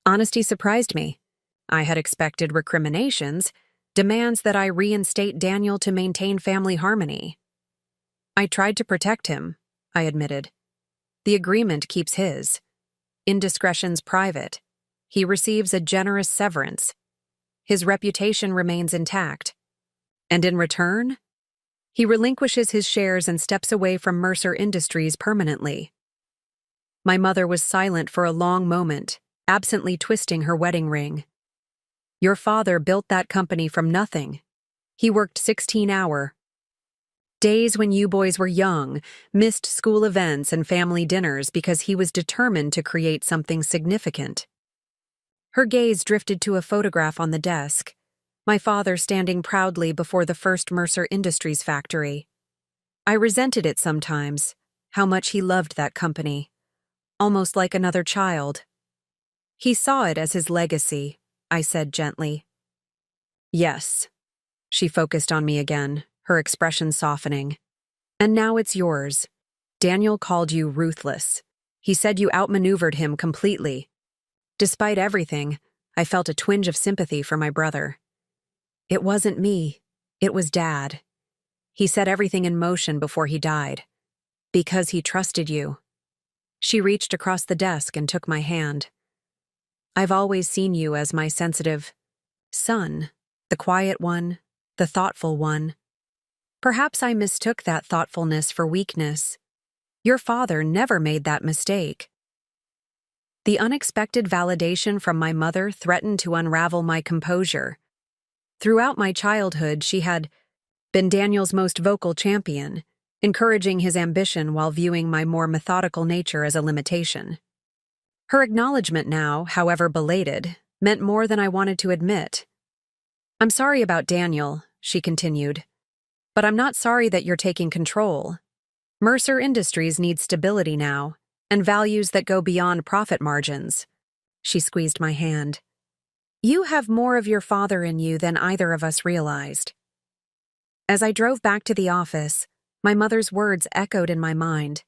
honesty surprised me. I had expected recriminations, demands that I reinstate Daniel to maintain family harmony. "I tried to protect him," I admitted. "The agreement keeps his. Indiscretion's private. He receives a generous severance. His reputation remains intact. And in return, he relinquishes his shares and steps away from Mercer Industries permanently." My mother was silent for a long moment, absently twisting her wedding ring. "Your father built that company from nothing. He worked 16-hour days when you boys were young, missed school events and family dinners because he was determined to create something significant." Her gaze drifted to a photograph on the desk. my father standing proudly before the first Mercer Industries factory. I resented it sometimes, how much he loved that company, almost like another child. He saw it as his legacy, I said gently. Yes. She focused on me again, her expression softening. And now it's yours. Daniel called you ruthless. He said you outmaneuvered him completely. Despite everything, I felt a twinge of sympathy for my brother. It wasn't me. It was Dad. He set everything in motion before he died. Because he trusted you. She reached across the desk and took my hand. I've always seen you as my sensitive son, the quiet one, the thoughtful one. Perhaps I mistook that thoughtfulness for weakness. Your father never made that mistake. The unexpected validation from my mother threatened to unravel my composure. Throughout my childhood, she had been Daniel's most vocal champion, encouraging his ambition while viewing my more methodical nature as a limitation. Her acknowledgement now, however belated, meant more than I wanted to admit. I'm sorry about Daniel, she continued, but I'm not sorry that you're taking control. Mercer Industries needs stability now, and values that go beyond profit margins. She squeezed my hand. You have more of your father in you than either of us realized. As I drove back to the office, my mother's words echoed in my mind.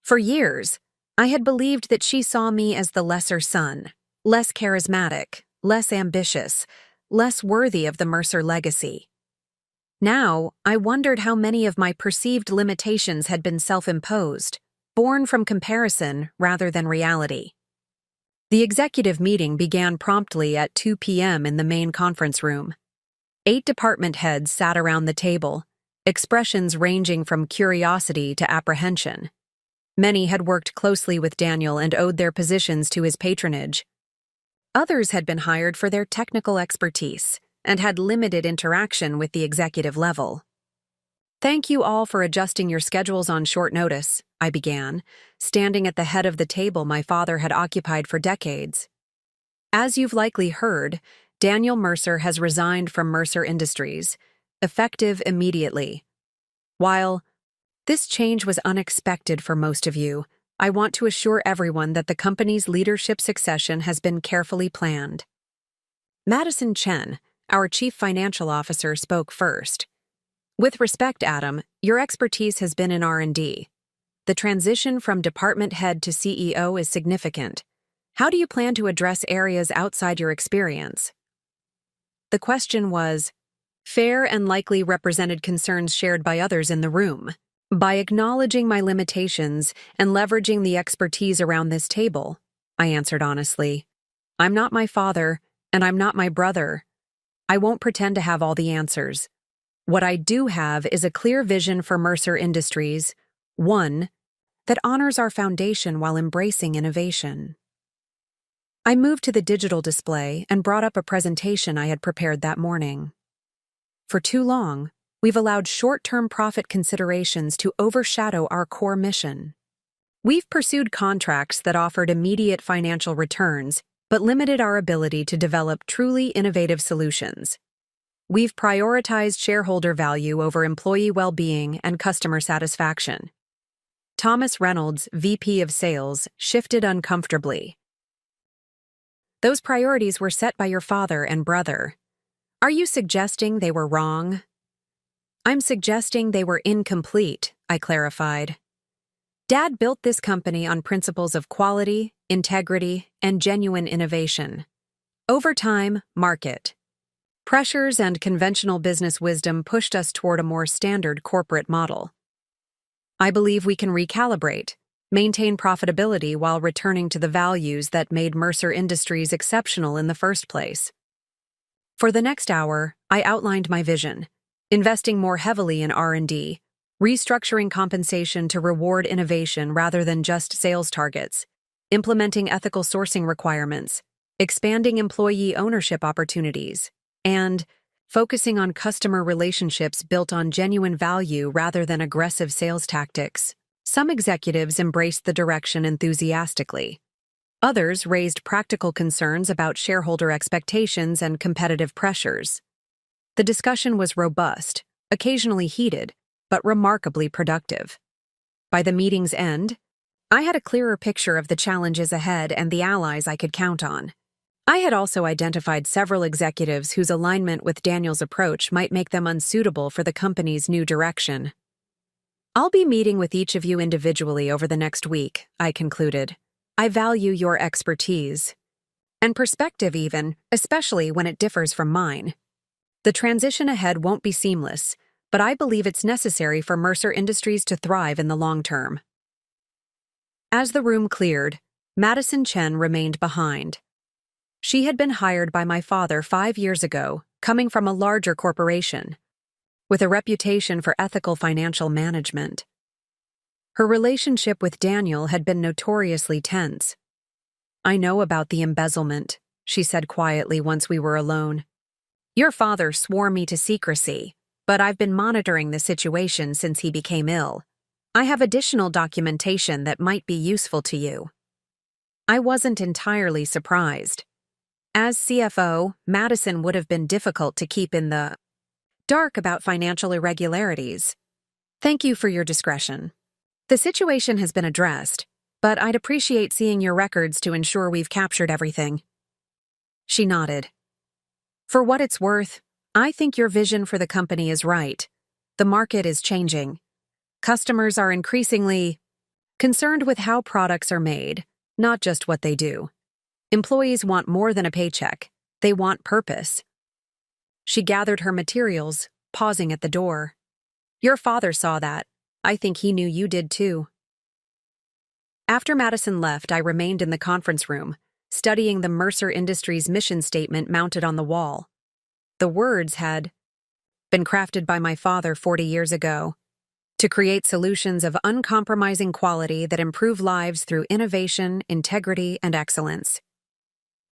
For years, I had believed that she saw me as the lesser son, less charismatic, less ambitious, less worthy of the Mercer legacy. Now, I wondered how many of my perceived limitations had been self-imposed, born from comparison rather than reality. The executive meeting began promptly at 2 p.m. in the main conference room. 8 department heads sat around the table, expressions ranging from curiosity to apprehension. Many had worked closely with Daniel and owed their positions to his patronage. Others had been hired for their technical expertise and had limited interaction with the executive level. Thank you all for adjusting your schedules on short notice, I began, standing at the head of the table my father had occupied for decades. As you've likely heard, Daniel Mercer has resigned from Mercer Industries, effective immediately. While this change was unexpected for most of you, I want to assure everyone that the company's leadership succession has been carefully planned. Madison Chen, our chief financial officer, spoke first. With respect, Adam, your expertise has been in R&D. The transition from department head to CEO is significant. How do you plan to address areas outside your experience? The question was fair and likely represented concerns shared by others in the room. By acknowledging my limitations and leveraging the expertise around this table, I answered honestly, I'm not my father, and I'm not my brother. I won't pretend to have all the answers. What I do have is a clear vision for Mercer Industries, one that honors our foundation while embracing innovation. I moved to the digital display and brought up a presentation I had prepared that morning. For too long, we've allowed short-term profit considerations to overshadow our core mission. We've pursued contracts that offered immediate financial returns, but limited our ability to develop truly innovative solutions. We've prioritized shareholder value over employee well-being and customer satisfaction. Thomas Reynolds, VP of Sales, shifted uncomfortably. Those priorities were set by your father and brother. Are you suggesting they were wrong? I'm suggesting they were incomplete, I clarified. Dad built this company on principles of quality, integrity, and genuine innovation. Over time, market pressures and conventional business wisdom pushed us toward a more standard corporate model. I believe we can recalibrate, maintain profitability while returning to the values that made Mercer Industries exceptional in the first place. For the next hour, I outlined my vision, investing more heavily in R&D, restructuring compensation to reward innovation rather than just sales targets, implementing ethical sourcing requirements, expanding employee ownership opportunities, and focusing on customer relationships built on genuine value rather than aggressive sales tactics. Some executives embraced the direction enthusiastically. Others raised practical concerns about shareholder expectations and competitive pressures. The discussion was robust, occasionally heated, but remarkably productive. By the meeting's end, I had a clearer picture of the challenges ahead and the allies I could count on. I had also identified several executives whose alignment with Daniel's approach might make them unsuitable for the company's new direction. I'll be meeting with each of you individually over the next week, I concluded. I value your expertise. And perspective even, especially when it differs from mine. The transition ahead won't be seamless, but I believe it's necessary for Mercer Industries to thrive in the long term. As the room cleared, Madison Chen remained behind. She had been hired by my father 5 years ago, coming from a larger corporation, with a reputation for ethical financial management. Her relationship with Daniel had been notoriously tense. "I know about the embezzlement," she said quietly once we were alone. "Your father swore me to secrecy, but I've been monitoring the situation since he became ill. I have additional documentation that might be useful to you." I wasn't entirely surprised. As CFO, Madison would have been difficult to keep in the dark about financial irregularities. "Thank you for your discretion. The situation has been addressed, but I'd appreciate seeing your records to ensure we've captured everything." She nodded. "For what it's worth, I think your vision for the company is right. The market is changing. Customers are increasingly concerned with how products are made, not just what they do. Employees want more than a paycheck. They want purpose." She gathered her materials, pausing at the door. "Your father saw that. I think he knew you did too." After Madison left, I remained in the conference room, studying the Mercer Industries mission statement mounted on the wall. The words had been crafted by my father 40 years ago, to create solutions of uncompromising quality that improve lives through innovation, integrity, and excellence.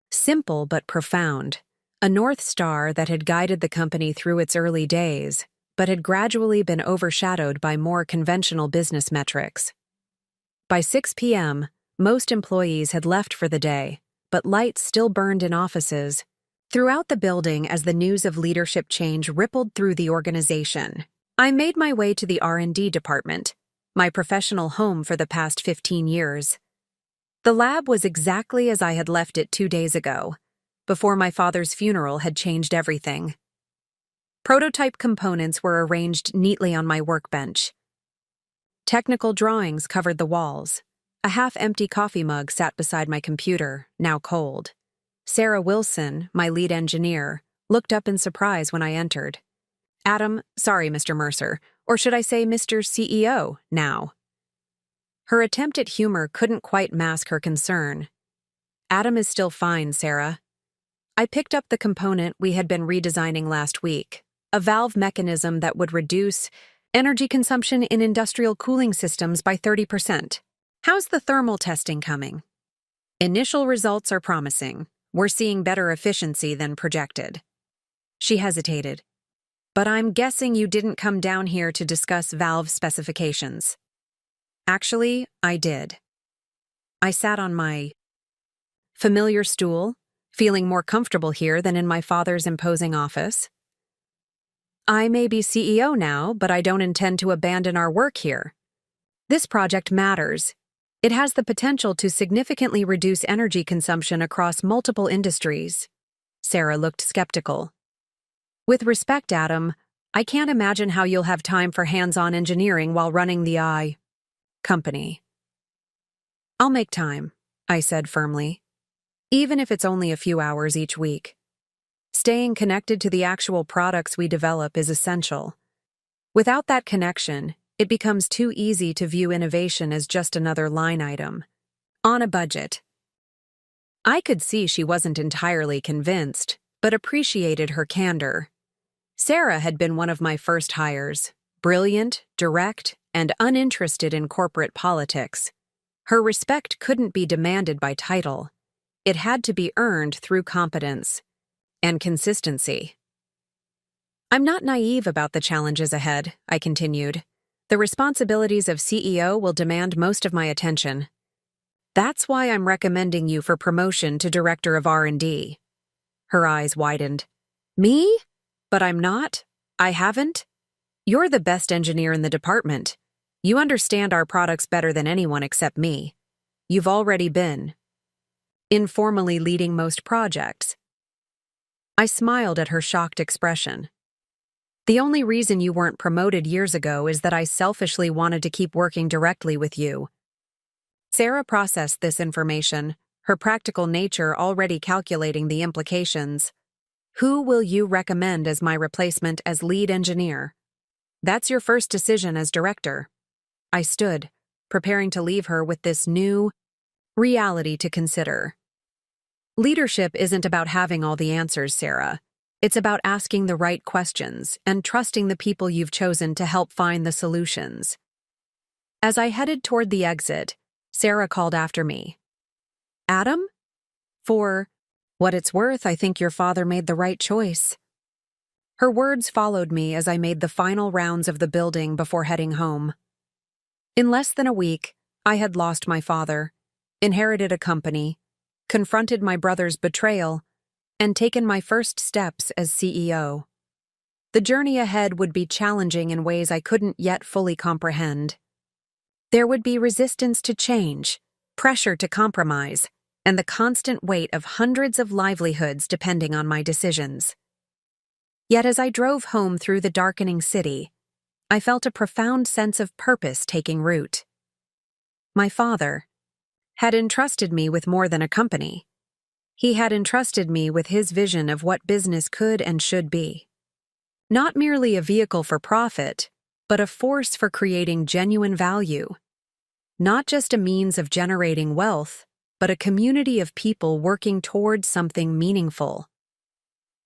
Simple but profound, a North Star that had guided the company through its early days, but had gradually been overshadowed by more conventional business metrics. By 6 p.m., most employees had left for the day, but lights still burned in offices throughout the building as the news of leadership change rippled through the organization. I made my way to the R&D department, my professional home for the past 15 years. The lab was exactly as I had left it 2 days ago, before my father's funeral had changed everything. Prototype components were arranged neatly on my workbench. Technical drawings covered the walls. A half-empty coffee mug sat beside my computer, now cold. Sarah Wilson, my lead engineer, looked up in surprise when I entered. Sorry, Mr. Mercer, or should I say Mr. CEO, now?" Her attempt at humor couldn't quite mask her concern. "Adam is still fine, Sarah." I picked up the component we had been redesigning last week, a valve mechanism that would reduce energy consumption in industrial cooling systems by 30%. "How's the thermal testing coming?" "Initial results are promising. We're seeing better efficiency than projected." She hesitated. "But I'm guessing you didn't come down here to discuss valve specifications." Actually, I did. I sat on my familiar stool, feeling more comfortable here than in my father's imposing office. "I may be CEO now, but I don't intend to abandon our work here. This project matters. It has the potential to significantly reduce energy consumption across multiple industries." Sarah looked skeptical. "With respect, Adam, I can't imagine how you'll have time for hands-on engineering while running the company." "I'll make time," I said firmly, "even if it's only a few hours each week. Staying connected to the actual products we develop is essential. Without that connection, it becomes too easy to view innovation as just another line item on a budget." I could see she wasn't entirely convinced, but appreciated her candor. Sarah had been one of my first hires, brilliant, direct, and uninterested in corporate politics. Her respect couldn't be demanded by title. It had to be earned through competence and consistency. "I'm not naive about the challenges ahead," I continued. "The responsibilities of CEO will demand most of my attention. That's why I'm recommending you for promotion to Director of R&D." Her eyes widened. "Me? But I'm not? I haven't? You're the best engineer in the department. You understand our products better than anyone except me. You've already been informally leading most projects. I smiled at her shocked expression. The only reason you weren't promoted years ago is that I selfishly wanted to keep working directly with you. Sarah processed this information, her practical nature already calculating the implications. Who will you recommend as my replacement as lead engineer? That's your first decision as director. I stood, preparing to leave her with this new reality to consider. Leadership isn't about having all the answers, Sarah. It's about asking the right questions and trusting the people you've chosen to help find the solutions. As I headed toward the exit, Sarah called after me. Adam? For what it's worth, I think your father made the right choice. Her words followed me as I made the final rounds of the building before heading home. In less than a week, I had lost my father, inherited a company, confronted my brother's betrayal, and taken my first steps as CEO. The journey ahead would be challenging in ways I couldn't yet fully comprehend. There would be resistance to change, pressure to compromise, and the constant weight of hundreds of livelihoods depending on my decisions. Yet as I drove home through the darkening city, I felt a profound sense of purpose taking root. My father had entrusted me with more than a company. He had entrusted me with his vision of what business could and should be. Not merely a vehicle for profit, but a force for creating genuine value. Not just a means of generating wealth, but a community of people working towards something meaningful.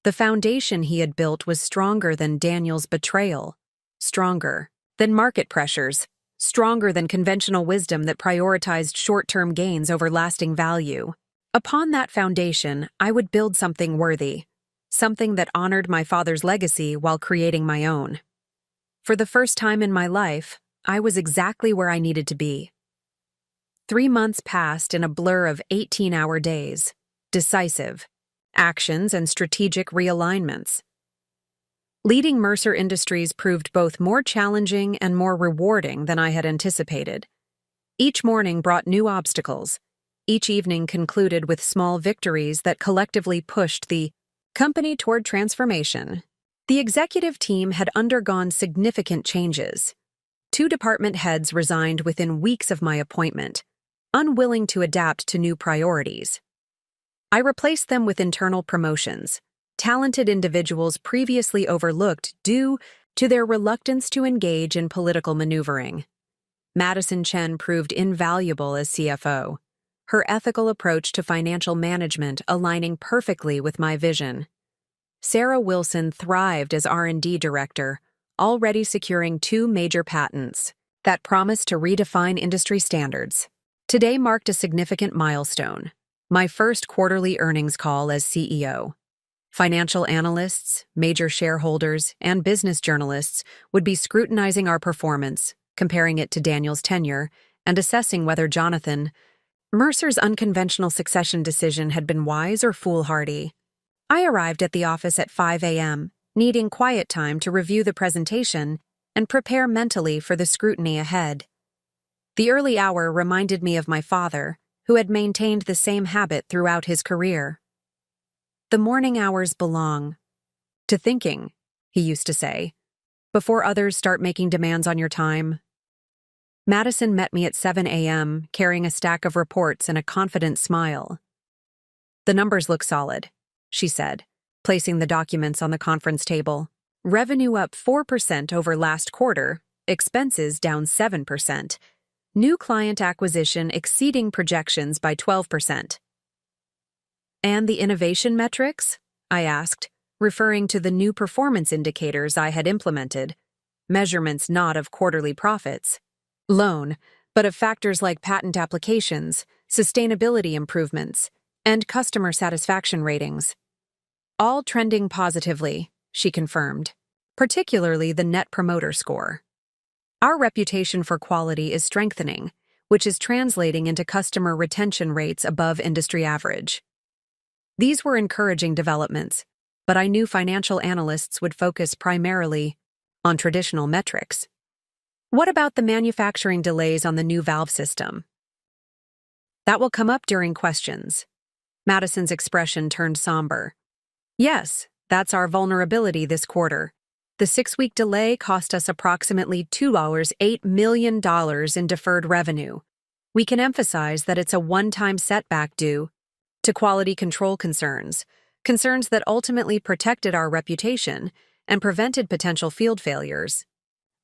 The foundation he had built was stronger than Daniel's betrayal, stronger than market pressures, stronger than conventional wisdom that prioritized short-term gains over lasting value. Upon that foundation, I would build something worthy, something that honored my father's legacy while creating my own. For the first time in my life, I was exactly where I needed to be. 3 months passed in a blur of 18-hour days, decisive actions and strategic realignments. Leading Mercer Industries proved both more challenging and more rewarding than I had anticipated. Each morning brought new obstacles. Each evening concluded with small victories that collectively pushed the company toward transformation. The executive team had undergone significant changes. 2 department heads resigned within weeks of my appointment, unwilling to adapt to new priorities. I replaced them with internal promotions, talented individuals previously overlooked due to their reluctance to engage in political maneuvering. Madison Chen proved invaluable as CFO, her ethical approach to financial management aligning perfectly with my vision. Sarah Wilson thrived as R&D director, already securing 2 major patents that promised to redefine industry standards. Today marked a significant milestone, my first quarterly earnings call as CEO. Financial analysts, major shareholders, and business journalists would be scrutinizing our performance, comparing it to Daniel's tenure, and assessing whether Jonathan Mercer's unconventional succession decision had been wise or foolhardy. I arrived at the office at 5 a.m., needing quiet time to review the presentation and prepare mentally for the scrutiny ahead. The early hour reminded me of my father, who had maintained the same habit throughout his career. The morning hours belong to thinking, he used to say, before others start making demands on your time. Madison met me at 7 a.m., carrying a stack of reports and a confident smile. The numbers look solid, she said, placing the documents on the conference table. Revenue up 4% over last quarter, expenses down 7%. New client acquisition exceeding projections by 12%. And the innovation metrics? I asked, referring to the new performance indicators I had implemented, measurements not of quarterly profits, loan, but of factors like patent applications, sustainability improvements, and customer satisfaction ratings. All trending positively, she confirmed, particularly the Net Promoter Score. Our reputation for quality is strengthening, which is translating into customer retention rates above industry average. These were encouraging developments, but I knew financial analysts would focus primarily on traditional metrics. What about the manufacturing delays on the new valve system? That will come up during questions. Madison's expression turned somber. Yes, that's our vulnerability this quarter. The 6-week delay cost us approximately $8 million in deferred revenue. We can emphasize that it's a one-time setback due to quality control concerns that ultimately protected our reputation and prevented potential field failures.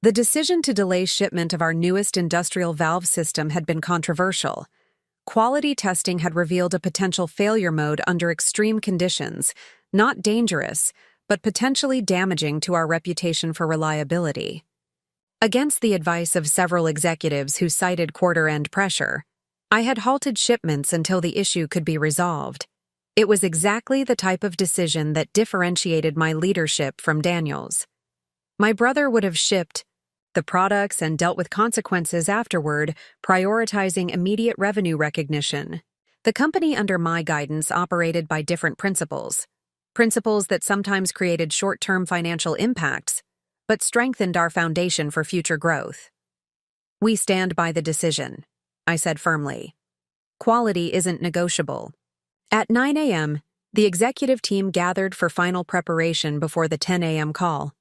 The decision to delay shipment of our newest industrial valve system had been controversial. Quality testing had revealed a potential failure mode under extreme conditions, not dangerous, but potentially damaging to our reputation for reliability. Against the advice of several executives who cited quarter-end pressure, I had halted shipments until the issue could be resolved. It was exactly the type of decision that differentiated my leadership from Daniel's. My brother would have shipped the products and dealt with consequences afterward, prioritizing immediate revenue recognition. The company under my guidance operated by different principles that sometimes created short-term financial impacts, but strengthened our foundation for future growth. We stand by the decision, I said firmly. Quality isn't negotiable. At 9 a.m., the executive team gathered for final preparation before the 10 a.m. call.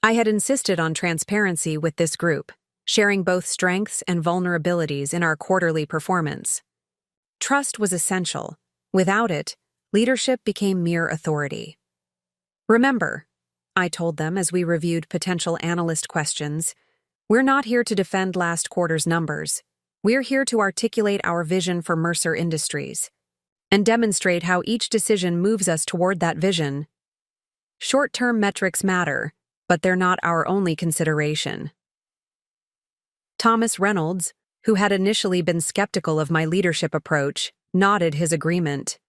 I had insisted on transparency with this group, sharing both strengths and vulnerabilities in our quarterly performance. Trust was essential. Without it, leadership became mere authority. Remember, I told them as we reviewed potential analyst questions, we're not here to defend last quarter's numbers. We're here to articulate our vision for Mercer Industries and demonstrate how each decision moves us toward that vision. Short-term metrics matter, but they're not our only consideration. Thomas Reynolds, who had initially been skeptical of my leadership approach, nodded his agreement.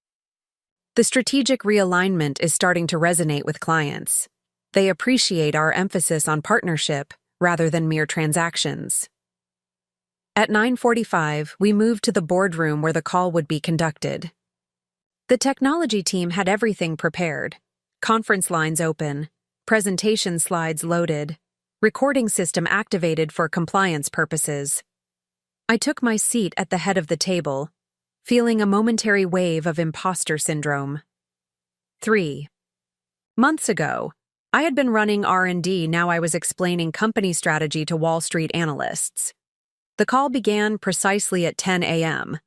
The strategic realignment is starting to resonate with clients. They appreciate our emphasis on partnership rather than mere transactions. At 9:45, we moved to the boardroom where the call would be conducted. The technology team had everything prepared. Conference lines open, presentation slides loaded, recording system activated for compliance purposes. I took my seat at the head of the table, feeling a momentary wave of imposter syndrome. 3 months ago, I had been running R&D. Now I was explaining company strategy to Wall Street analysts. The call began precisely at 10 a.m.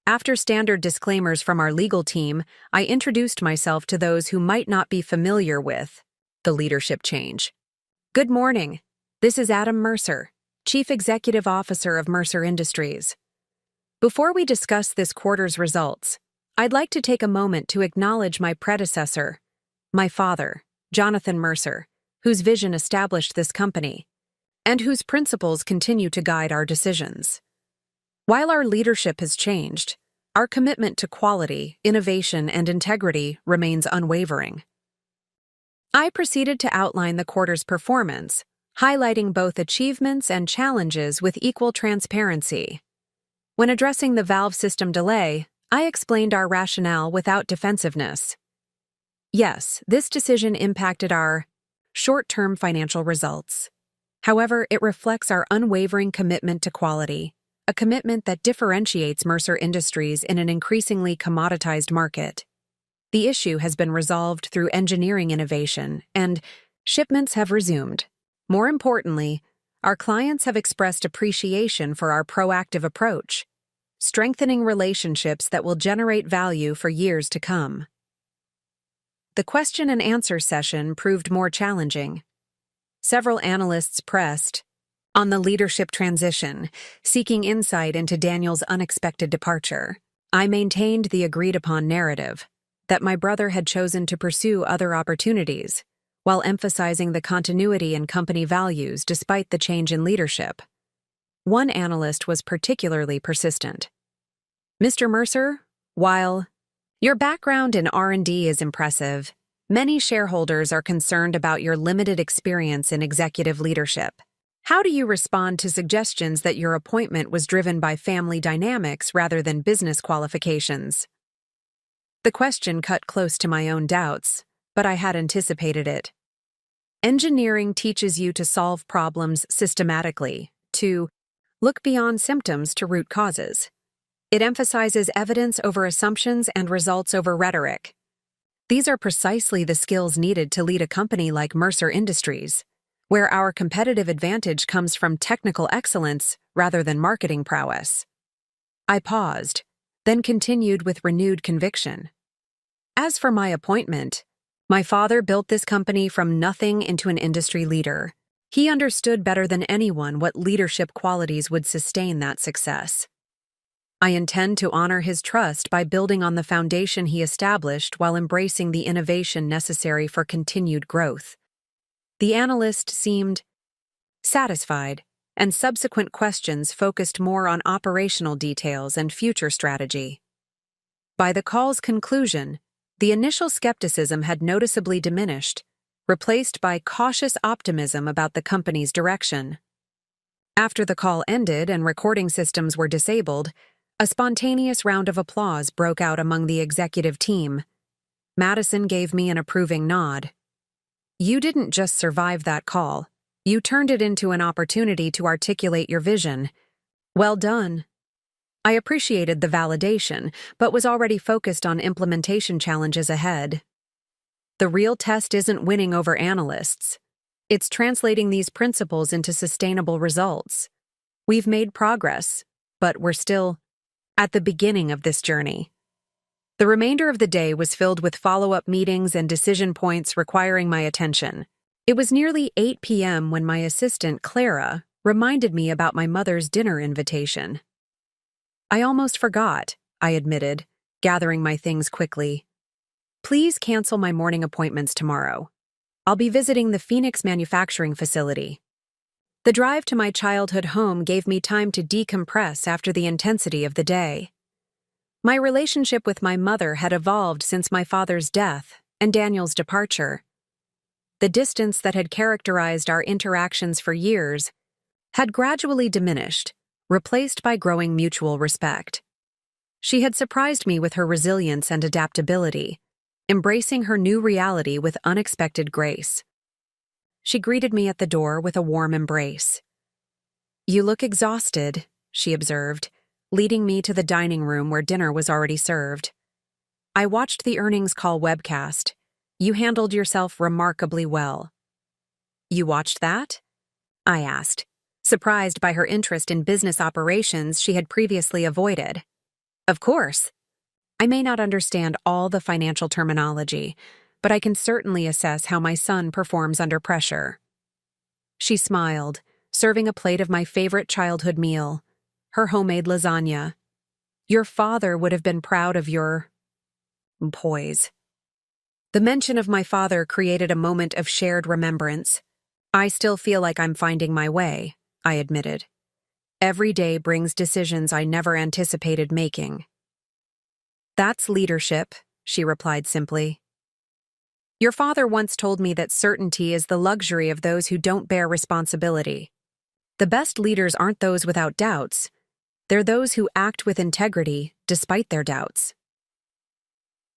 After standard disclaimers from our legal team, I introduced myself to those who might not be familiar with the leadership change. Good morning. This is Adam Mercer, Chief Executive Officer of Mercer Industries. Before we discuss this quarter's results, I'd like to take a moment to acknowledge my predecessor, my father, Jonathan Mercer, whose vision established this company, and whose principles continue to guide our decisions. While our leadership has changed, our commitment to quality, innovation, and integrity remains unwavering. I proceeded to outline the quarter's performance, highlighting both achievements and challenges with equal transparency. When addressing the valve system delay, I explained our rationale without defensiveness. Yes, this decision impacted our short-term financial results. However, it reflects our unwavering commitment to quality, a commitment that differentiates Mercer Industries in an increasingly commoditized market. The issue has been resolved through engineering innovation, and shipments have resumed. More importantly, our clients have expressed appreciation for our proactive approach, strengthening relationships that will generate value for years to come. The question and answer session proved more challenging. Several analysts pressed on the leadership transition, seeking insight into Daniel's unexpected departure. I maintained the agreed-upon narrative that my brother had chosen to pursue other opportunities, while emphasizing the continuity in company values despite the change in leadership. One analyst was particularly persistent. Mr. Mercer, while your background in R&D is impressive, many shareholders are concerned about your limited experience in executive leadership. How do you respond to suggestions that your appointment was driven by family dynamics rather than business qualifications? The question cut close to my own doubts, but I had anticipated it. Engineering teaches you to solve problems systematically, to look beyond symptoms to root causes. It emphasizes evidence over assumptions and results over rhetoric. These are precisely the skills needed to lead a company like Mercer Industries, where our competitive advantage comes from technical excellence rather than marketing prowess. I paused, then continued with renewed conviction. As for my appointment, my father built this company from nothing into an industry leader. He understood better than anyone what leadership qualities would sustain that success. I intend to honor his trust by building on the foundation he established while embracing the innovation necessary for continued growth. The analyst seemed satisfied, and subsequent questions focused more on operational details and future strategy. By the call's conclusion, the initial skepticism had noticeably diminished, replaced by cautious optimism about the company's direction. After the call ended and recording systems were disabled, a spontaneous round of applause broke out among the executive team. Madison gave me an approving nod. You didn't just survive that call. You turned it into an opportunity to articulate your vision. Well done. I appreciated the validation, but was already focused on implementation challenges ahead. The real test isn't winning over analysts. It's translating these principles into sustainable results. We've made progress, but we're still at the beginning of this journey. The remainder of the day was filled with follow-up meetings and decision points requiring my attention. It was nearly 8 p.m. when my assistant, Clara, reminded me about my mother's dinner invitation. I almost forgot, I admitted, gathering my things quickly. Please cancel my morning appointments tomorrow. I'll be visiting the Phoenix manufacturing facility. The drive to my childhood home gave me time to decompress after the intensity of the day. My relationship with my mother had evolved since my father's death and Daniel's departure. The distance that had characterized our interactions for years had gradually diminished, replaced by growing mutual respect. She had surprised me with her resilience and adaptability, embracing her new reality with unexpected grace. She greeted me at the door with a warm embrace. You look exhausted, she observed, leading me to the dining room where dinner was already served. I watched the earnings call webcast. You handled yourself remarkably well. You watched that? I asked, surprised by her interest in business operations she had previously avoided. Of course. I may not understand all the financial terminology, but I can certainly assess how my son performs under pressure. She smiled, serving a plate of my favorite childhood meal, her homemade lasagna. Your father would have been proud of your poise. The mention of my father created a moment of shared remembrance. I still feel like I'm finding my way, I admitted. Every day brings decisions I never anticipated making. That's leadership, she replied simply. Your father once told me that certainty is the luxury of those who don't bear responsibility. The best leaders aren't those without doubts. They're those who act with integrity despite their doubts.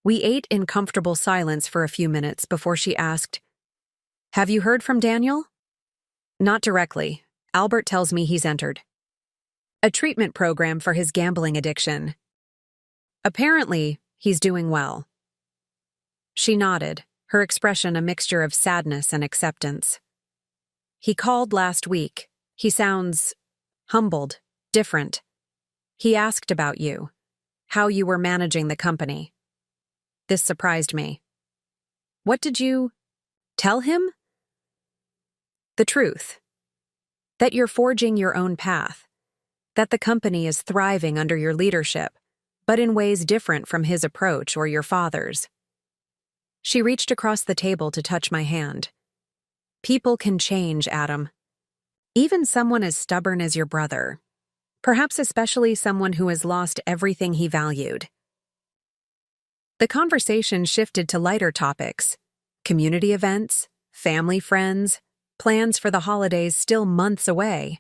We ate in comfortable silence for a few minutes before she asked, Have you heard from Daniel? Not directly. Albert tells me he's entered a treatment program for his gambling addiction. Apparently, he's doing well. She nodded, her expression a mixture of sadness and acceptance. He called last week. He sounds humbled, different. He asked about you, how you were managing the company. This surprised me. What did you tell him? The truth. That you're forging your own path. That the company is thriving under your leadership, but in ways different from his approach or your father's. She reached across the table to touch my hand. People can change, Adam. Even someone as stubborn as your brother. Perhaps especially someone who has lost everything he valued. The conversation shifted to lighter topics. Community events, family friends, plans for the holidays still months away.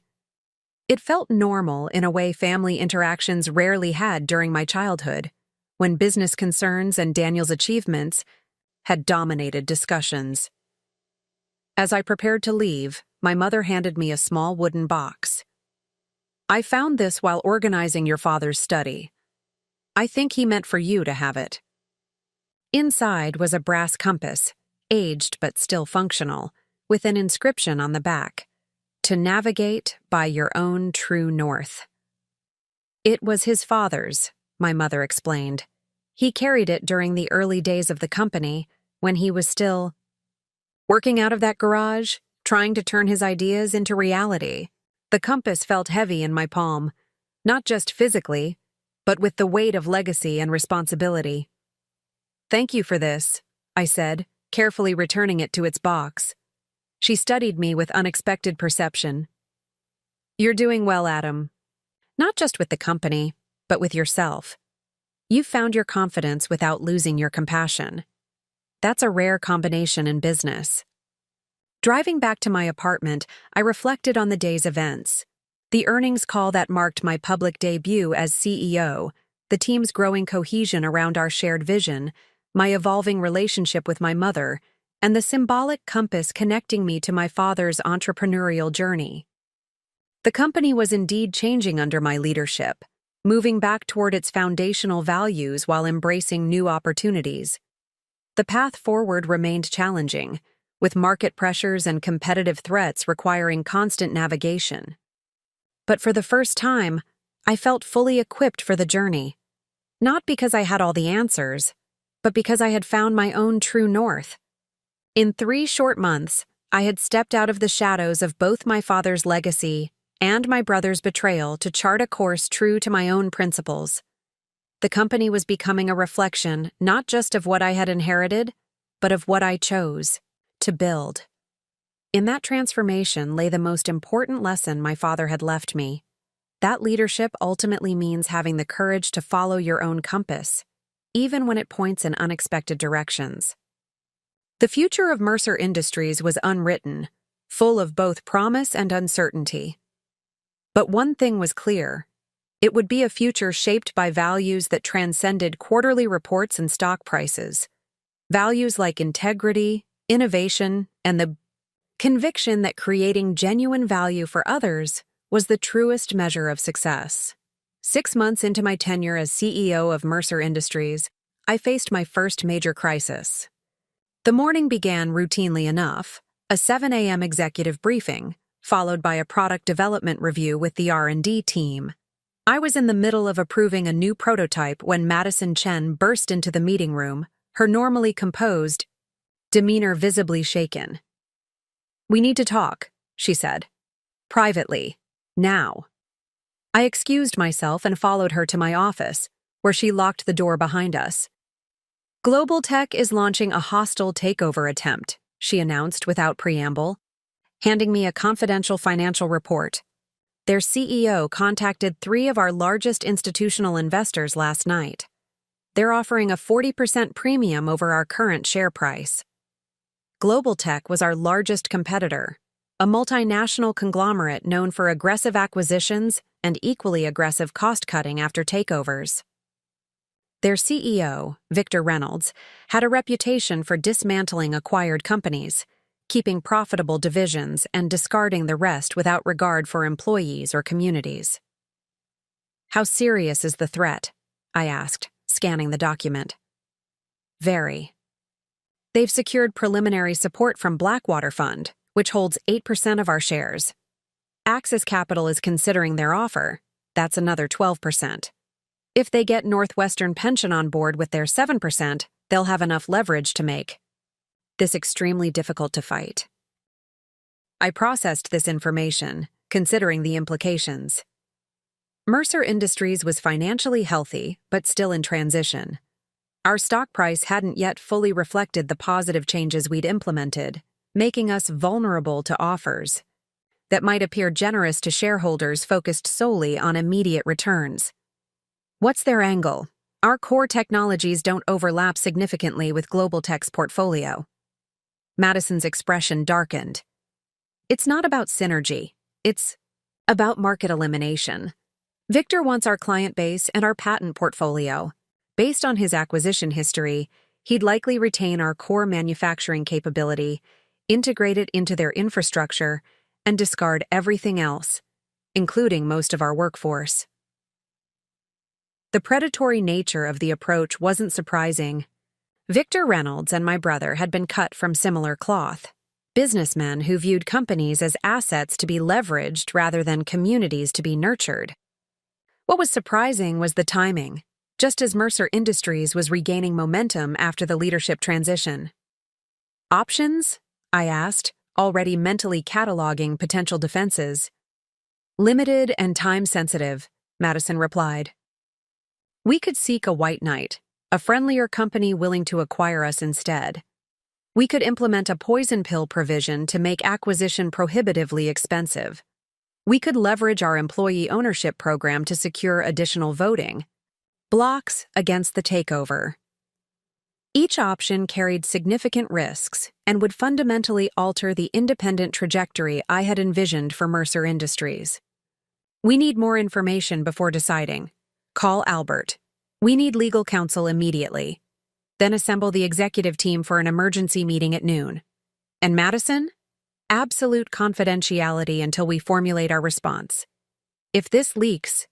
It felt normal in a way family interactions rarely had during my childhood, when business concerns and Daniel's achievements had dominated discussions. As I prepared to leave, my mother handed me a small wooden box. "I found this while organizing your father's study. I think he meant for you to have it." Inside was a brass compass, aged but still functional, with an inscription on the back, "To navigate by your own true north." It was his father's, my mother explained. He carried it during the early days of the company, when he was still working out of that garage, trying to turn his ideas into reality. The compass felt heavy in my palm, not just physically, but with the weight of legacy and responsibility. "Thank you for this," I said, carefully returning it to its box. She studied me with unexpected perception. "You're doing well, Adam. Not just with the company, but with yourself. You've found your confidence without losing your compassion. That's a rare combination in business." Driving back to my apartment, I reflected on the day's events. The earnings call that marked my public debut as CEO, the team's growing cohesion around our shared vision, my evolving relationship with my mother, and the symbolic compass connecting me to my father's entrepreneurial journey. The company was indeed changing under my leadership, moving back toward its foundational values while embracing new opportunities. The path forward remained challenging, with market pressures and competitive threats requiring constant navigation. But for the first time, I felt fully equipped for the journey. Not because I had all the answers, but because I had found my own true north. In 3 short months, I had stepped out of the shadows of both my father's legacy and my brother's betrayal to chart a course true to my own principles. The company was becoming a reflection not just of what I had inherited, but of what I chose to build. In that transformation lay the most important lesson my father had left me. That leadership ultimately means having the courage to follow your own compass, even when it points in unexpected directions. The future of Mercer Industries was unwritten, full of both promise and uncertainty. But one thing was clear. It would be a future shaped by values that transcended quarterly reports and stock prices. Values like integrity, innovation, and the conviction that creating genuine value for others was the truest measure of success. 6 months into my tenure as CEO of Mercer Industries, I faced my first major crisis. The morning began routinely enough, a 7 a.m. executive briefing, followed by a product development review with the R&D team. I was in the middle of approving a new prototype when Madison Chen burst into the meeting room, her normally composed demeanor visibly shaken. "We need to talk," she said. "Privately. Now." I excused myself and followed her to my office, where she locked the door behind us. "Global Tech is launching a hostile takeover attempt," she announced without preamble, handing me a confidential financial report. Their CEO contacted 3 of our largest institutional investors last night. They're offering a 40% premium over our current share price. Global Tech was our largest competitor, a multinational conglomerate known for aggressive acquisitions and equally aggressive cost-cutting after takeovers. Their CEO, Victor Reynolds, had a reputation for dismantling acquired companies, keeping profitable divisions and discarding the rest without regard for employees or communities. "How serious is the threat?" I asked, scanning the document. "Very. They've secured preliminary support from Blackwater Fund, which holds 8% of our shares. Axis Capital is considering their offer. That's another 12%. If they get Northwestern Pension on board with their 7%, they'll have enough leverage to make this extremely difficult to fight." I processed this information, considering the implications. Mercer Industries was financially healthy, but still in transition. Our stock price hadn't yet fully reflected the positive changes we'd implemented, making us vulnerable to offers that might appear generous to shareholders focused solely on immediate returns. "What's their angle? Our core technologies don't overlap significantly with Global Tech's portfolio." Madison's expression darkened. "It's not about synergy. It's about market elimination. Victor wants our client base and our patent portfolio. Based on his acquisition history, He'd likely retain our core manufacturing capability, integrate it into their infrastructure, and discard everything else, including most of our workforce. The predatory nature of the approach wasn't surprising. Victor Reynolds and my brother had been cut from similar cloth. Businessmen who viewed companies as assets to be leveraged rather than communities to be nurtured. What was surprising was the timing, just as Mercer Industries was regaining momentum after the leadership transition. Options? I asked, already mentally cataloging potential defenses. Limited and time-sensitive, Madison replied. We could seek a white knight, a friendlier company willing to acquire us instead. We could implement a poison pill provision to make acquisition prohibitively expensive. We could leverage our employee ownership program to secure additional voting. Blocks against the takeover. Each option carried significant risks and would fundamentally alter the independent trajectory I had envisioned for Mercer Industries. We need more information before deciding. Call Albert. We need legal counsel immediately. Then assemble the executive team for an emergency meeting at noon. And Madison? Absolute confidentiality until we formulate our response. If this leaks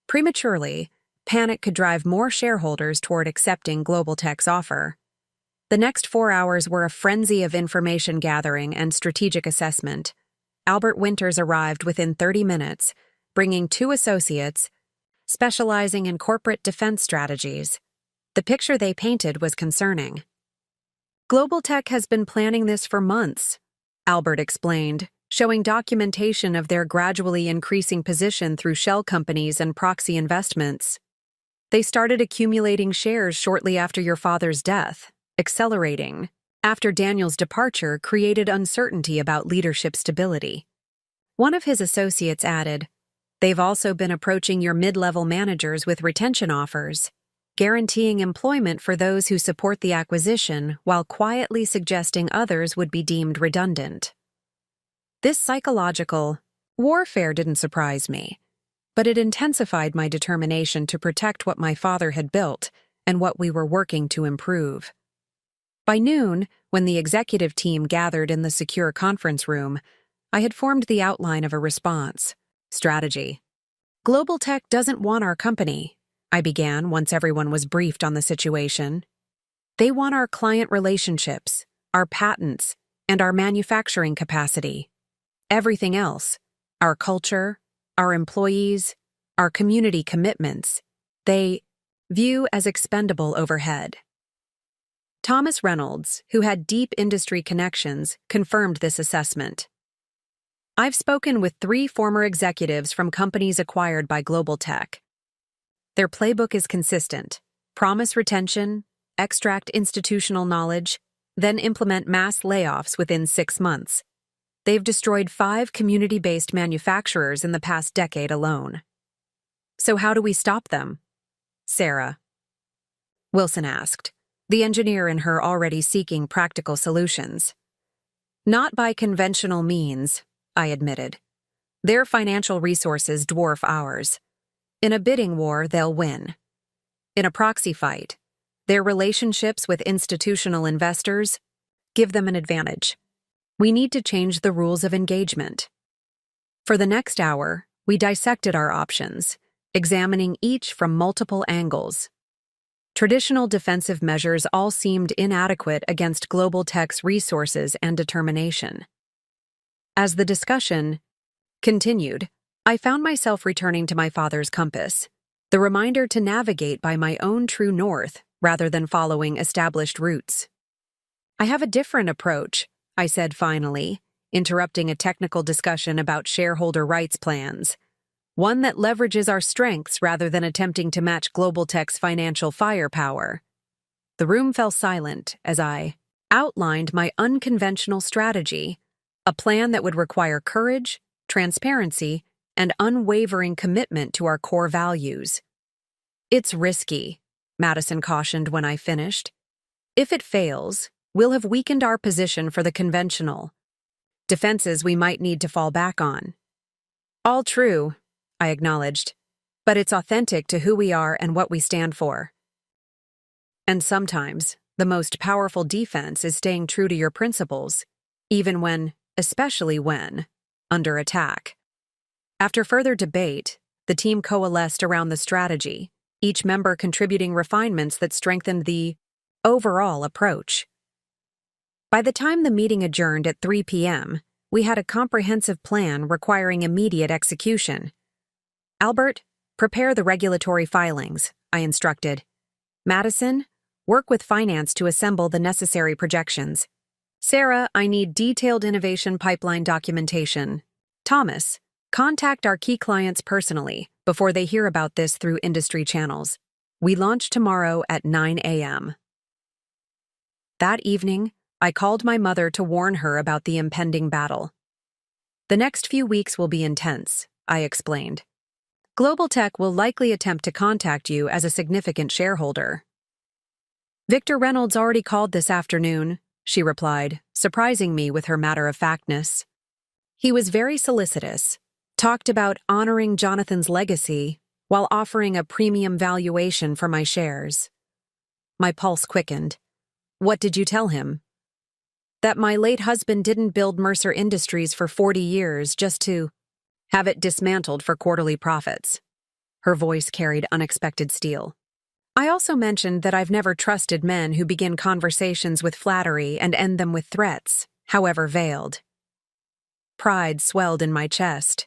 prematurely, panic could drive more shareholders toward accepting Global Tech's offer. The next 4 hours were a frenzy of information gathering and strategic assessment. Albert Winters arrived within 30 minutes, bringing 2 associates, specializing in corporate defense strategies. The picture they painted was concerning. Global Tech has been planning this for months, Albert explained, showing documentation of their gradually increasing position through shell companies and proxy investments. They started accumulating shares shortly after your father's death, accelerating. After Daniel's departure created uncertainty about leadership stability. One of his associates added, "They've also been approaching your mid-level managers with retention offers, guaranteeing employment for those who support the acquisition while quietly suggesting others would be deemed redundant." This psychological warfare didn't surprise me, but it intensified my determination to protect what my father had built and what we were working to improve. By noon, when the executive team gathered in the secure conference room, I had formed the outline of a response. Strategy. Global Tech doesn't want our company, I began once everyone was briefed on the situation. They want our client relationships, our patents, and our manufacturing capacity. Everything else, our culture, our employees, our community commitments, they view as expendable overhead. Thomas Reynolds, who had deep industry connections, confirmed this assessment. I've spoken with 3 former executives from companies acquired by Global Tech. Their playbook is consistent. Promise retention, extract institutional knowledge, then implement mass layoffs within 6 months. They've destroyed 5 community-based manufacturers in the past decade alone. So how do we stop them? Sarah. Wilson asked, the engineer in her already seeking practical solutions. Not by conventional means, I admitted. Their financial resources dwarf ours. In a bidding war, they'll win. In a proxy fight, their relationships with institutional investors give them an advantage. We need to change the rules of engagement. For the next hour, we dissected our options, examining each from multiple angles. Traditional defensive measures all seemed inadequate against Global Tech's resources and determination. As the discussion continued, I found myself returning to my father's compass, the reminder to navigate by my own true north rather than following established routes. I have a different approach, I said finally, interrupting a technical discussion about shareholder rights plans. One that leverages our strengths rather than attempting to match Global Tech's financial firepower. The room fell silent as I outlined my unconventional strategy, a plan that would require courage, transparency, and unwavering commitment to our core values. It's risky, Madison cautioned when I finished. If it fails, we'll have weakened our position for the conventional defenses we might need to fall back on. All true, I acknowledged, but it's authentic to who we are and what we stand for. And sometimes, The most powerful defense is staying true to your principles, even when, especially when, under attack. After further debate, the team coalesced around the strategy, each member contributing refinements that strengthened the overall approach. By the time the meeting adjourned at 3 p.m., we had a comprehensive plan requiring immediate execution. Albert, prepare the regulatory filings, I instructed. Madison, work with finance to assemble the necessary projections. Sarah, I need detailed innovation pipeline documentation. Thomas, contact our key clients personally before they hear about this through industry channels. We launch tomorrow at 9 a.m. That evening, I called my mother to warn her about the impending battle. The next few weeks will be intense, I explained. Global Tech will likely attempt to contact you as a significant shareholder. Victor Reynolds already called this afternoon, she replied, surprising me with her matter-of-factness. He was very solicitous, talked about honoring Jonathan's legacy while offering a premium valuation for my shares. My pulse quickened. What did you tell him? That my late husband didn't build Mercer Industries for 40 years just to have it dismantled for quarterly profits. Her voice carried unexpected steel. I also mentioned that I've never trusted men who begin conversations with flattery and end them with threats, however veiled. Pride swelled in my chest.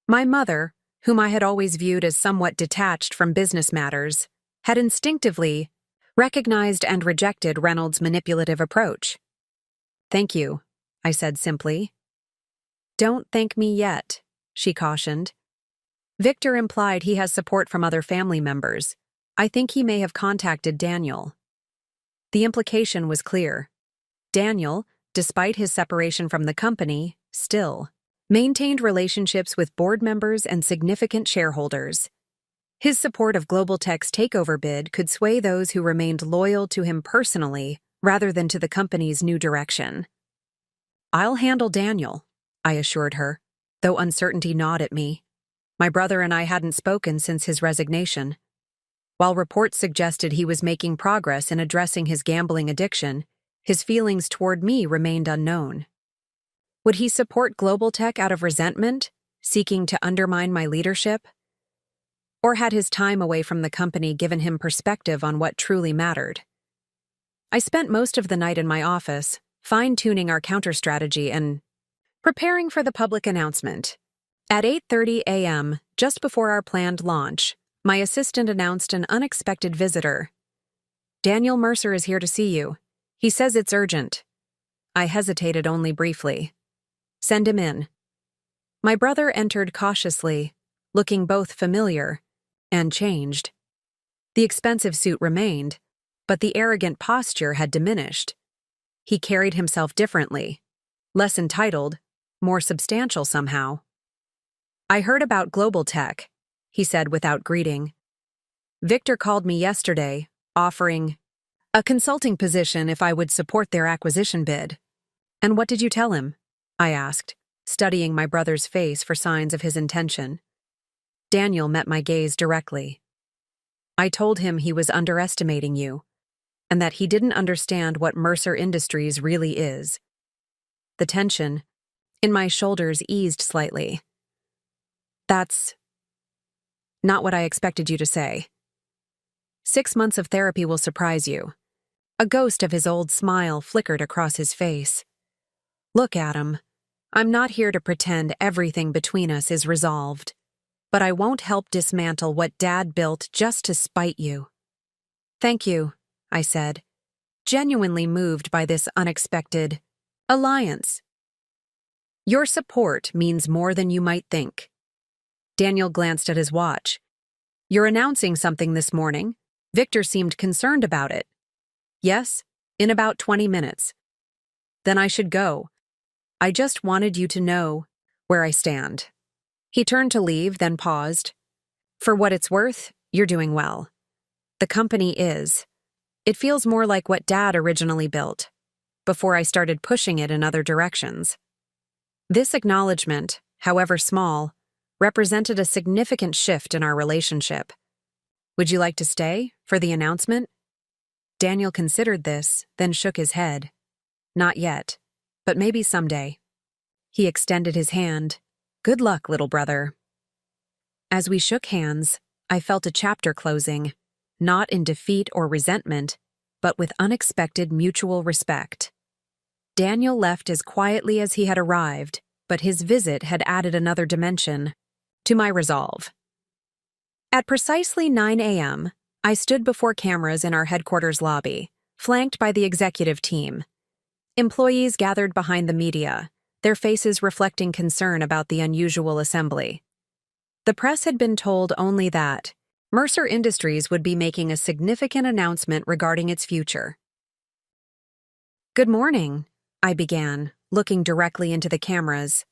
My mother, whom I had always viewed as somewhat detached from business matters, had instinctively recognized and rejected Reynolds' manipulative approach. Thank you, I said simply. Don't thank me yet, she cautioned. Victor implied he has support from other family members. I think he may have contacted Daniel. The implication was clear. Daniel, despite his separation from the company, still maintained relationships with board members and significant shareholders. His support of Global Tech's takeover bid could sway those who remained loyal to him personally rather than to the company's new direction. I'll handle Daniel, I assured her, though uncertainty gnawed at me. My brother and I hadn't spoken since his resignation. While reports suggested he was making progress in addressing his gambling addiction, his feelings toward me remained unknown. Would he support Global Tech out of resentment, seeking to undermine my leadership? Or had his time away from the company given him perspective on what truly mattered? I spent most of the night in my office, fine-tuning our counter-strategy and preparing for the public announcement. At 8:30 a.m., just before our planned launch, my assistant announced an unexpected visitor. Daniel Mercer is here to see you. He says it's urgent. I hesitated only briefly. Send him in. My brother entered cautiously, looking both familiar and changed. The expensive suit remained, but the arrogant posture had diminished. He carried himself differently, less entitled, more substantial somehow. I heard about Global Tech, he said without greeting. Victor called me yesterday, offering a consulting position if I would support their acquisition bid. And what did you tell him? I asked, studying my brother's face for signs of his intention. Daniel met my gaze directly. I told him he was underestimating you, and that he didn't understand what Mercer Industries really is. The tension in my shoulders eased slightly. That's not what I expected you to say. 6 months of therapy will surprise you. A ghost of his old smile flickered across his face. Look, Adam, I'm not here to pretend everything between us is resolved, but I won't help dismantle what Dad built just to spite you. Thank you, I said, genuinely moved by this unexpected alliance. Your support means more than you might think. Daniel glanced at his watch. You're announcing something this morning. Victor seemed concerned about it. Yes, in about 20 minutes. Then I should go. I just wanted you to know where I stand. He turned to leave, then paused. For what it's worth, you're doing well. The company is. It feels more like what Dad originally built, before I started pushing it in other directions. This acknowledgement, however small, represented a significant shift in our relationship. Would you like to stay for the announcement? Daniel considered this, then shook his head. Not yet, but maybe someday. He extended his hand. Good luck, little brother. As we shook hands, I felt a chapter closing, not in defeat or resentment, but with unexpected mutual respect. Daniel left as quietly as he had arrived, but his visit had added another dimension to my resolve. At precisely 9 a.m., I stood before cameras in our headquarters lobby, flanked by the executive team. Employees gathered behind the media, their faces reflecting concern about the unusual assembly. The press had been told only that Mercer Industries would be making a significant announcement regarding its future. Good morning, I began, looking directly into the cameras.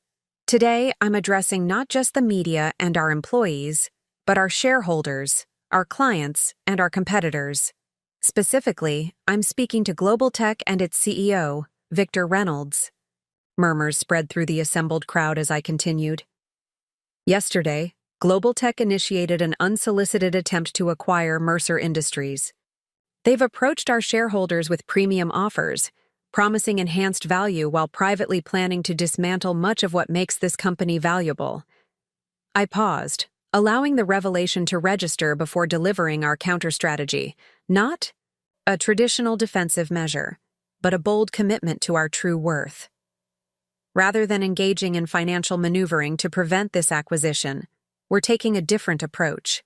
Today, I'm addressing not just the media and our employees, but our shareholders, our clients, and our competitors. Specifically, I'm speaking to Global Tech and its CEO, Victor Reynolds. Murmurs spread through the assembled crowd as I continued. Yesterday, Global Tech initiated an unsolicited attempt to acquire Mercer Industries. They've approached our shareholders with premium offers, promising enhanced value while privately planning to dismantle much of what makes this company valuable. I paused, allowing the revelation to register before delivering our counter-strategy, not a traditional defensive measure, but a bold commitment to our true worth. Rather than engaging in financial maneuvering to prevent this acquisition, we're taking a different approach.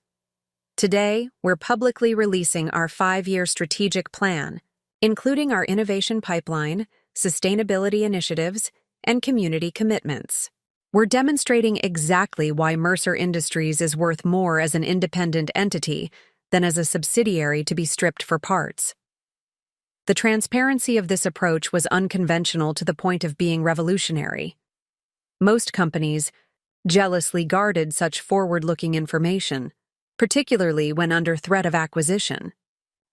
Today, we're publicly releasing our 5-year strategic plan, including our innovation pipeline, sustainability initiatives, and community commitments. We're demonstrating exactly why Mercer Industries is worth more as an independent entity than as a subsidiary to be stripped for parts. The transparency of this approach was unconventional to the point of being revolutionary. Most companies jealously guarded such forward-looking information, particularly when under threat of acquisition.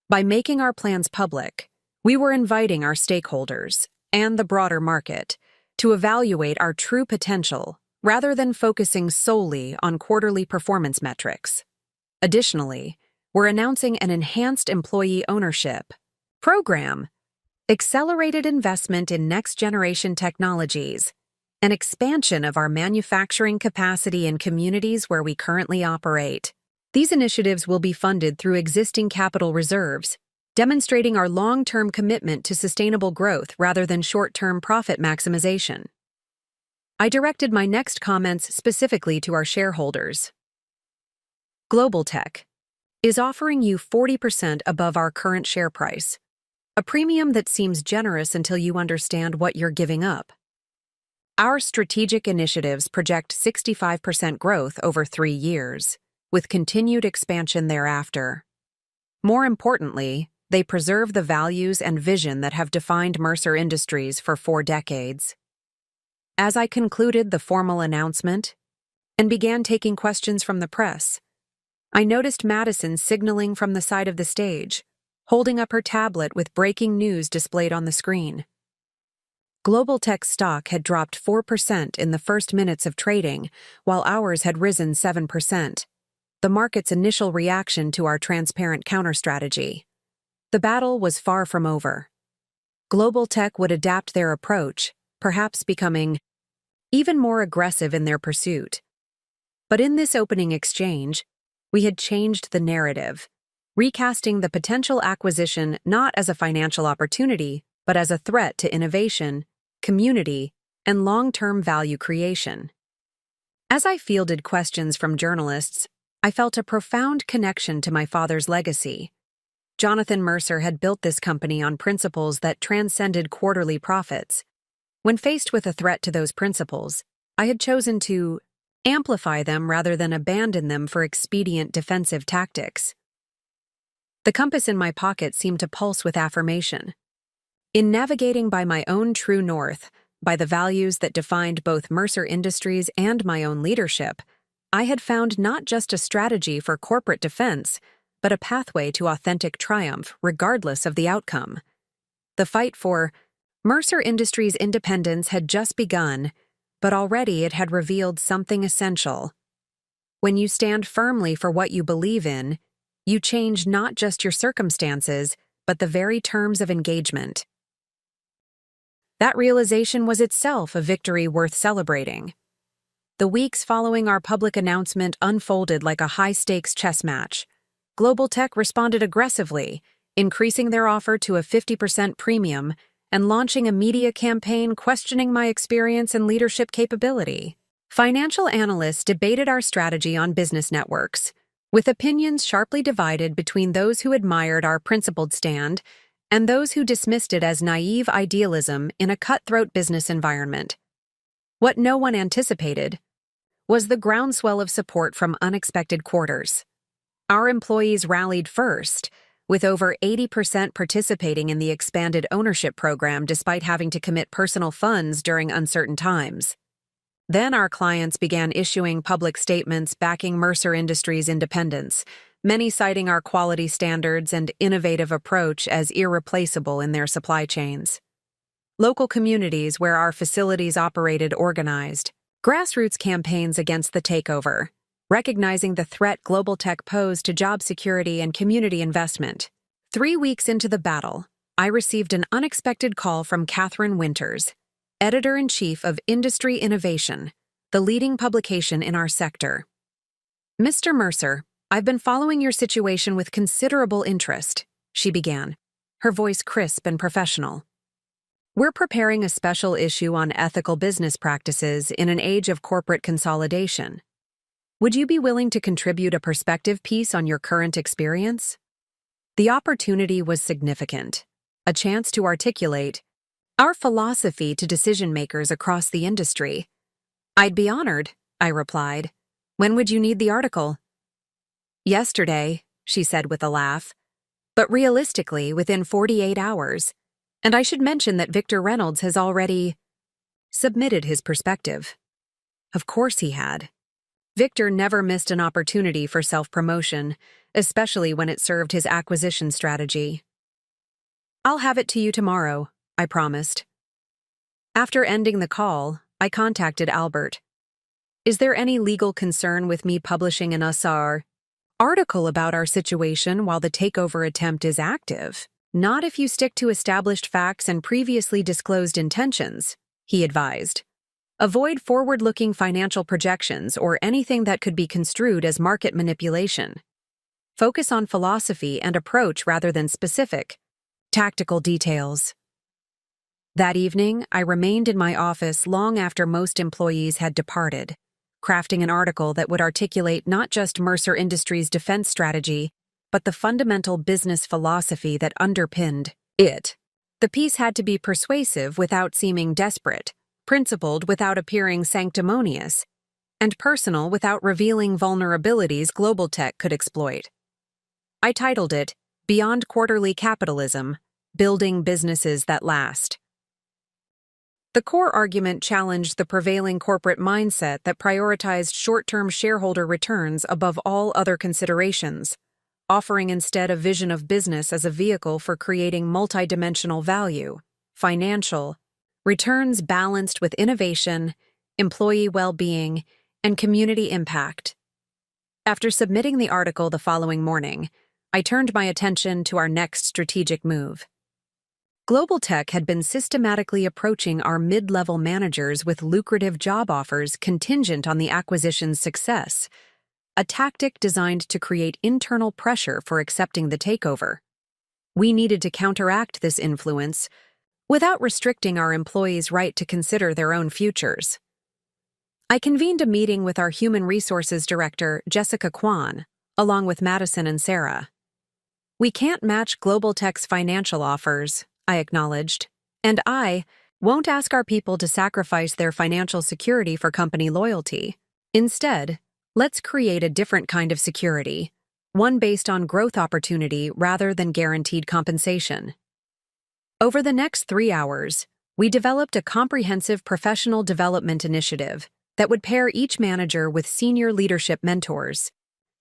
By making our plans public, we were inviting our stakeholders and the broader market to evaluate our true potential rather than focusing solely on quarterly performance metrics. Additionally, we're announcing an enhanced employee ownership program, accelerated investment in next-generation technologies, an expansion of our manufacturing capacity in communities where we currently operate. These initiatives will be funded through existing capital reserves, demonstrating our long-term commitment to sustainable growth rather than short-term profit maximization. I directed my next comments specifically to our shareholders. Global Tech is offering you 40% above our current share price, a premium that seems generous until you understand what you're giving up. Our strategic initiatives project 65% growth over 3 years, with continued expansion thereafter. More importantly, they preserve the values and vision that have defined Mercer Industries for 4 decades. As I concluded the formal announcement and began taking questions from the press, I noticed Madison signaling from the side of the stage, holding up her tablet with breaking news displayed on the screen. Global Tech stock had dropped 4% in the first minutes of trading, while ours had risen 7%, the market's initial reaction to our transparent counter-strategy. The battle was far from over. Global Tech would adapt their approach, perhaps becoming even more aggressive in their pursuit. But in this opening exchange, we had changed the narrative, recasting the potential acquisition not as a financial opportunity, but as a threat to innovation, community, and long-term value creation. As I fielded questions from journalists, I felt a profound connection to my father's legacy. Jonathan Mercer had built this company on principles that transcended quarterly profits. When faced with a threat to those principles, I had chosen to amplify them rather than abandon them for expedient defensive tactics. The compass in my pocket seemed to pulse with affirmation. In navigating by my own true north, by the values that defined both Mercer Industries and my own leadership, I had found not just a strategy for corporate defense, but a pathway to authentic triumph regardless of the outcome. The fight for Mercer Industries' independence had just begun, but already it had revealed something essential. When you stand firmly for what you believe in, you change not just your circumstances, but the very terms of engagement. That realization was itself a victory worth celebrating. The weeks following our public announcement unfolded like a high-stakes chess match. Global Tech responded aggressively, increasing their offer to a 50% premium and launching a media campaign questioning my experience and leadership capability. Financial analysts debated our strategy on business networks, with opinions sharply divided between those who admired our principled stand and those who dismissed it as naive idealism in a cutthroat business environment. What no one anticipated was the groundswell of support from unexpected quarters. Our employees rallied first, with over 80% participating in the expanded ownership program despite having to commit personal funds during uncertain times. Then our clients began issuing public statements backing Mercer Industries' independence, many citing our quality standards and innovative approach as irreplaceable in their supply chains. Local communities where our facilities operated organized grassroots campaigns against the takeover, recognizing the threat Global Tech posed to job security and community investment. 3 weeks into the battle, I received an unexpected call from Catherine Winters, Editor-in-Chief of Industry Innovation, the leading publication in our sector. "Mr. Mercer, I've been following your situation with considerable interest," she began, her voice crisp and professional. "We're preparing a special issue on ethical business practices in an age of corporate consolidation. Would you be willing to contribute a perspective piece on your current experience?" The opportunity was significant, a chance to articulate our philosophy to decision-makers across the industry. "I'd be honored," I replied. "When would you need the article?" "Yesterday," she said with a laugh, "but realistically within 48 hours. And I should mention that Victor Reynolds has already submitted his perspective." Of course he had. Victor never missed an opportunity for self-promotion, especially when it served his acquisition strategy. "I'll have it to you tomorrow," I promised. After ending the call, I contacted Albert. "Is there any legal concern with me publishing an USAR article about our situation while the takeover attempt is active?" "Not if you stick to established facts and previously disclosed intentions," he advised. "Avoid forward-looking financial projections or anything that could be construed as market manipulation. Focus on philosophy and approach rather than specific, tactical details." That evening, I remained in my office long after most employees had departed, crafting an article that would articulate not just Mercer Industries' defense strategy, but the fundamental business philosophy that underpinned it. The piece had to be persuasive without seeming desperate, principled without appearing sanctimonious, and personal without revealing vulnerabilities Global Tech could exploit. I titled it, "Beyond Quarterly Capitalism: Building Businesses That Last." The core argument challenged the prevailing corporate mindset that prioritized short-term shareholder returns above all other considerations, offering instead a vision of business as a vehicle for creating multidimensional value, financial, returns balanced with innovation, employee well-being, and community impact. After submitting the article the following morning, I turned my attention to our next strategic move. Global Tech had been systematically approaching our mid-level managers with lucrative job offers contingent on the acquisition's success, a tactic designed to create internal pressure for accepting the takeover. We needed to counteract this influence without restricting our employees' right to consider their own futures. I convened a meeting with our Human Resources Director, Jessica Kwan, along with Madison and Sarah. "We can't match Global Tech's financial offers," I acknowledged, "and I won't ask our people to sacrifice their financial security for company loyalty. Instead, let's create a different kind of security, one based on growth opportunity rather than guaranteed compensation." Over the next 3 hours, we developed a comprehensive professional development initiative that would pair each manager with senior leadership mentors,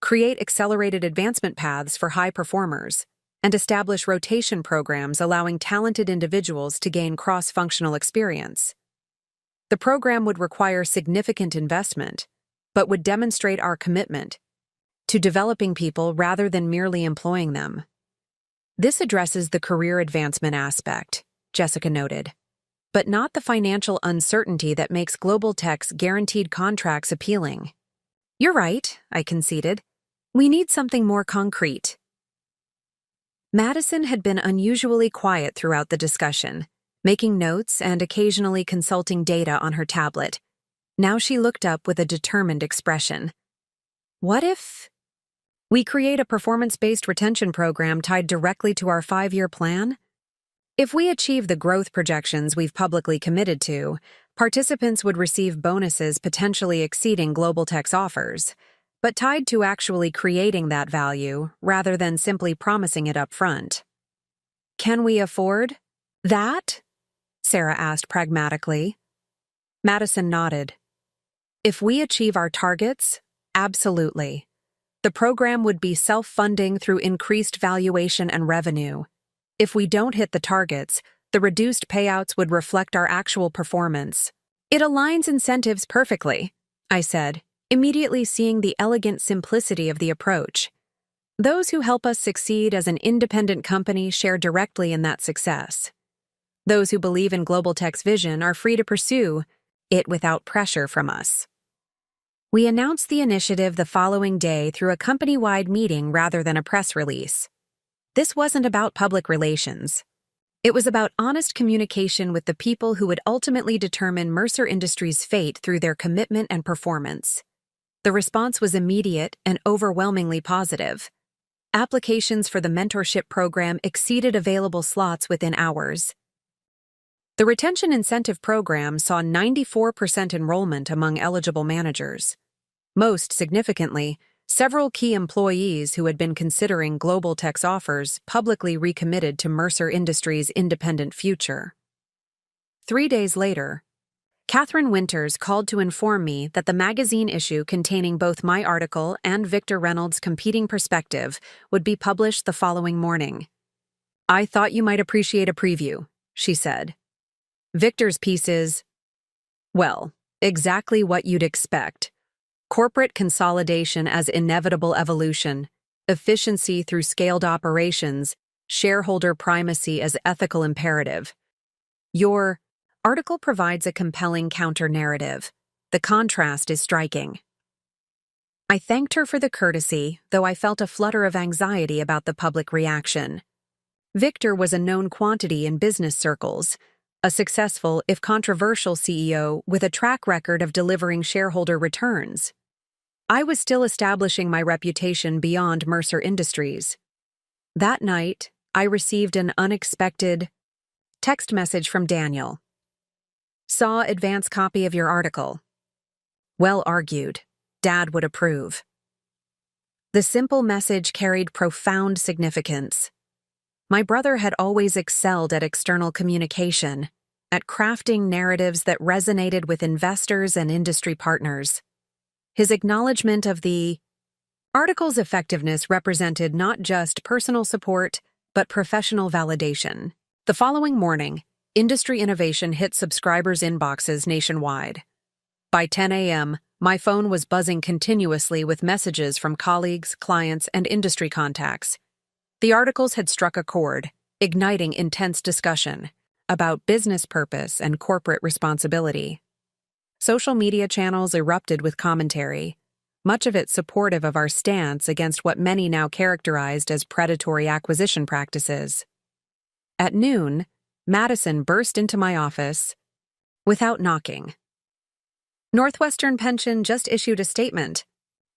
create accelerated advancement paths for high performers, and establish rotation programs allowing talented individuals to gain cross-functional experience. The program would require significant investment, but would demonstrate our commitment to developing people rather than merely employing them. This addresses the career advancement aspect, Jessica noted, but not the financial uncertainty that makes global tech's guaranteed contracts appealing. You're right, I conceded. We need something more concrete. Madison had been unusually quiet throughout the discussion, making notes and occasionally consulting data on her tablet. Now she looked up with a determined expression. What if we create a performance-based retention program tied directly to our 5-year plan? If we achieve the growth projections we've publicly committed to, participants would receive bonuses potentially exceeding Global Tech's offers, but tied to actually creating that value rather than simply promising it up front. Can we afford that? Sarah asked pragmatically. Madison nodded. If we achieve our targets, absolutely. The program would be self-funding through increased valuation and revenue. If we don't hit the targets, the reduced payouts would reflect our actual performance. It aligns incentives perfectly, I said, immediately seeing the elegant simplicity of the approach. Those who help us succeed as an independent company share directly in that success. Those who believe in Global Tech's vision are free to pursue it without pressure from us. We announced the initiative the following day through a company-wide meeting rather than a press release. This wasn't about public relations. It was about honest communication with the people who would ultimately determine Mercer Industries' fate through their commitment and performance. The response was immediate and overwhelmingly positive. Applications for the mentorship program exceeded available slots within hours. The retention incentive program saw 94% enrollment among eligible managers. Most significantly, several key employees who had been considering Global Tech's offers publicly recommitted to Mercer Industries' independent future. 3 days later, Catherine Winters called to inform me that the magazine issue containing both my article and Victor Reynolds' competing perspective would be published the following morning. I thought you might appreciate a preview, she said. Victor's piece is, well, exactly what you'd expect. Corporate consolidation as inevitable evolution, efficiency through scaled operations, shareholder primacy as ethical imperative. Your article provides a compelling counter-narrative. The contrast is striking. I thanked her for the courtesy, though I felt a flutter of anxiety about the public reaction. Victor was a known quantity in business circles, a successful, if controversial CEO with a track record of delivering shareholder returns. I was still establishing my reputation beyond Mercer Industries. That night, I received an unexpected text message from Daniel. Saw advance copy of your article. Well argued. Dad would approve. The simple message carried profound significance. My brother had always excelled at external communication, at crafting narratives that resonated with investors and industry partners. His acknowledgement of the article's effectiveness represented not just personal support, but professional validation. The following morning, industry innovation hit subscribers' inboxes nationwide. By 10 a.m., my phone was buzzing continuously with messages from colleagues, clients, and industry contacts. The articles had struck a chord, igniting intense discussion about business purpose and corporate responsibility. Social media channels erupted with commentary, much of it supportive of our stance against what many now characterized as predatory acquisition practices. At noon, Madison burst into my office without knocking. Northwestern Pension just issued a statement.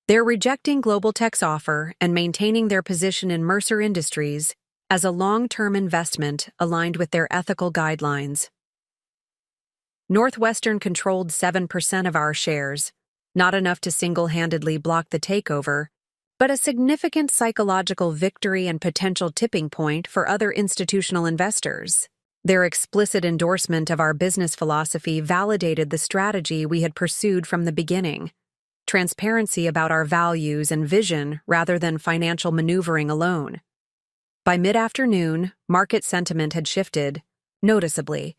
They're rejecting Global Tech's offer and maintaining their position in Mercer Industries as a long-term investment aligned with their ethical guidelines. Northwestern controlled 7% of our shares, not enough to single-handedly block the takeover, but a significant psychological victory and potential tipping point for other institutional investors. Their explicit endorsement of our business philosophy validated the strategy we had pursued from the beginning. Transparency about our values and vision rather than financial maneuvering alone. By mid-afternoon, market sentiment had shifted, noticeably.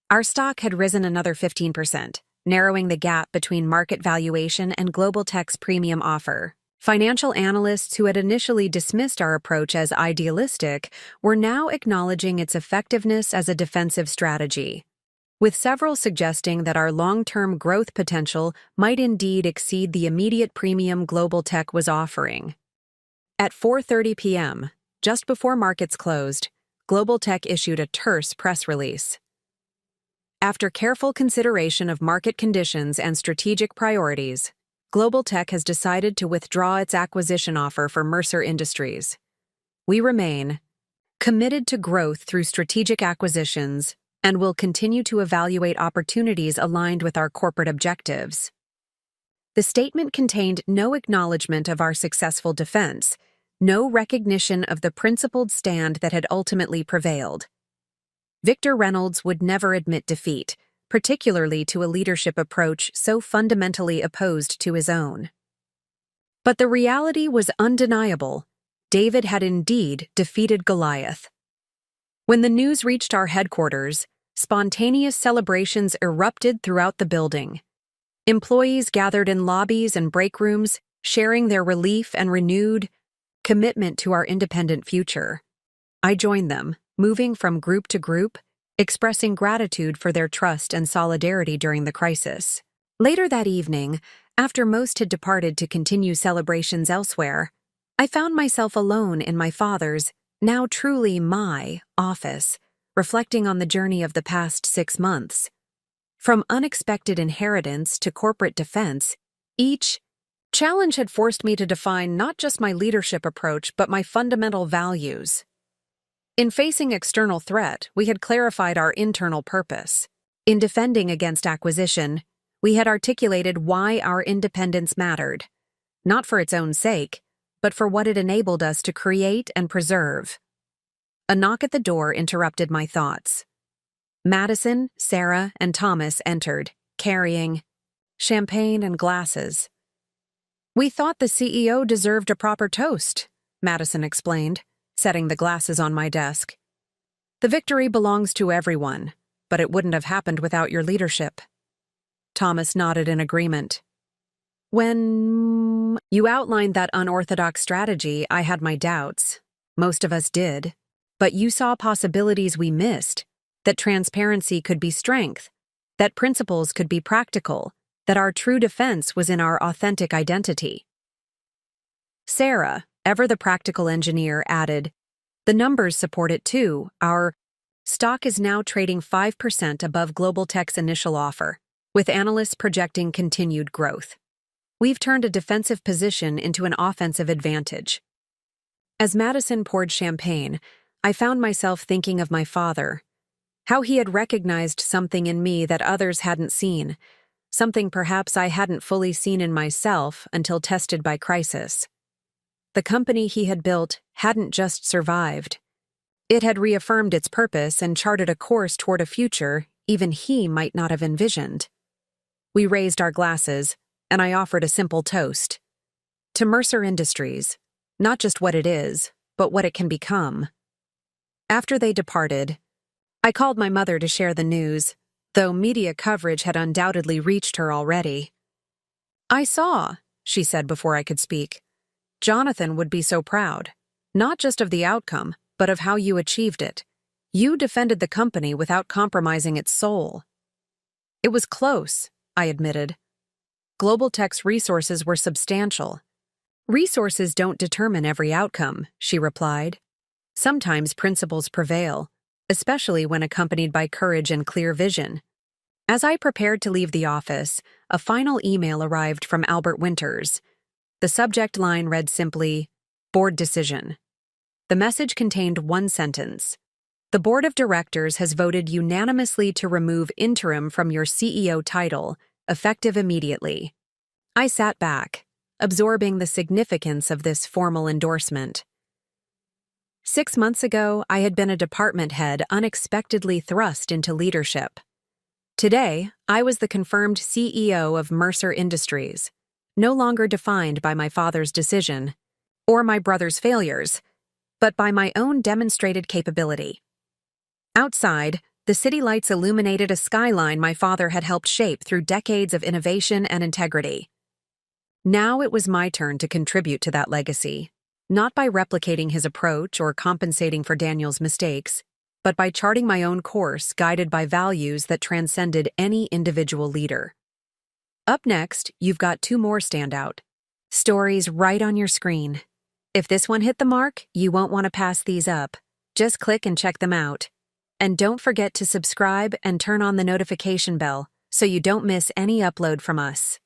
Our stock had risen another 15%, narrowing the gap between market valuation and Global Tech's premium offer. Financial analysts who had initially dismissed our approach as idealistic were now acknowledging its effectiveness as a defensive strategy, with several suggesting that our long-term growth potential might indeed exceed the immediate premium global tech was offering. At 4:30 p.m., just before markets closed, Global Tech issued a terse press release. After careful consideration of market conditions and strategic priorities, Global Tech has decided to withdraw its acquisition offer for Mercer Industries. We remain committed to growth through strategic acquisitions and will continue to evaluate opportunities aligned with our corporate objectives. The statement contained no acknowledgement of our successful defense, no recognition of the principled stand that had ultimately prevailed. Victor Reynolds would never admit defeat, particularly to a leadership approach so fundamentally opposed to his own. But the reality was undeniable. David had indeed defeated Goliath. When the news reached our headquarters, spontaneous celebrations erupted throughout the building. Employees gathered in lobbies and break rooms, sharing their relief and renewed commitment to our independent future. I joined them, moving from group to group, expressing gratitude for their trust and solidarity during the crisis. Later that evening, after most had departed to continue celebrations elsewhere, I found myself alone in my father's, now truly my, office, reflecting on the journey of the past 6 months. From unexpected inheritance to corporate defense, each challenge had forced me to define not just my leadership approach but my fundamental values. In facing external threat, we had clarified our internal purpose. In defending against acquisition, we had articulated why our independence mattered, not for its own sake, but for what it enabled us to create and preserve. A knock at the door interrupted my thoughts. Madison, Sarah, and Thomas entered, carrying champagne and glasses. "We thought the CEO deserved a proper toast," Madison explained, setting the glasses on my desk. "The victory belongs to everyone, but it wouldn't have happened without your leadership." Thomas nodded in agreement. "When you outlined that unorthodox strategy, I had my doubts. Most of us did. But you saw possibilities we missed, that transparency could be strength, that principles could be practical, that our true defense was in our authentic identity." Sarah, ever the practical engineer, added, "The numbers support it too. Our stock is now trading 5% above Global Tech's initial offer, with analysts projecting continued growth. We've turned a defensive position into an offensive advantage." As Madison poured champagne, I found myself thinking of my father, how he had recognized something in me that others hadn't seen, something perhaps I hadn't fully seen in myself until tested by crisis. The company he had built hadn't just survived. It had reaffirmed its purpose and charted a course toward a future even he might not have envisioned. We raised our glasses, and I offered a simple toast. To Mercer Industries, not just what it is, but what it can become. After they departed, I called my mother to share the news, though media coverage had undoubtedly reached her already. "I saw," she said before I could speak. "Jonathan would be so proud, not just of the outcome, but of how you achieved it. You defended the company without compromising its soul." "It was close," I admitted. "Global Tech's resources were substantial." "Resources don't determine every outcome," she replied. "Sometimes principles prevail, especially when accompanied by courage and clear vision." As I prepared to leave the office, a final email arrived from Albert Winters. The subject line read simply, "Board Decision." The message contained one sentence. "The Board of Directors has voted unanimously to remove interim from your CEO title, effective immediately." I sat back, absorbing the significance of this formal endorsement. 6 months ago, I had been a department head unexpectedly thrust into leadership. Today, I was the confirmed CEO of Mercer Industries, no longer defined by my father's decision or my brother's failures, but by my own demonstrated capability. Outside, the city lights illuminated a skyline my father had helped shape through decades of innovation and integrity. Now it was my turn to contribute to that legacy, not by replicating his approach or compensating for Daniel's mistakes, but by charting my own course guided by values that transcended any individual leader. Up next, you've got two more standout stories right on your screen. If this one hit the mark, you won't want to pass these up. Just click and check them out. And don't forget to subscribe and turn on the notification bell so you don't miss any upload from us.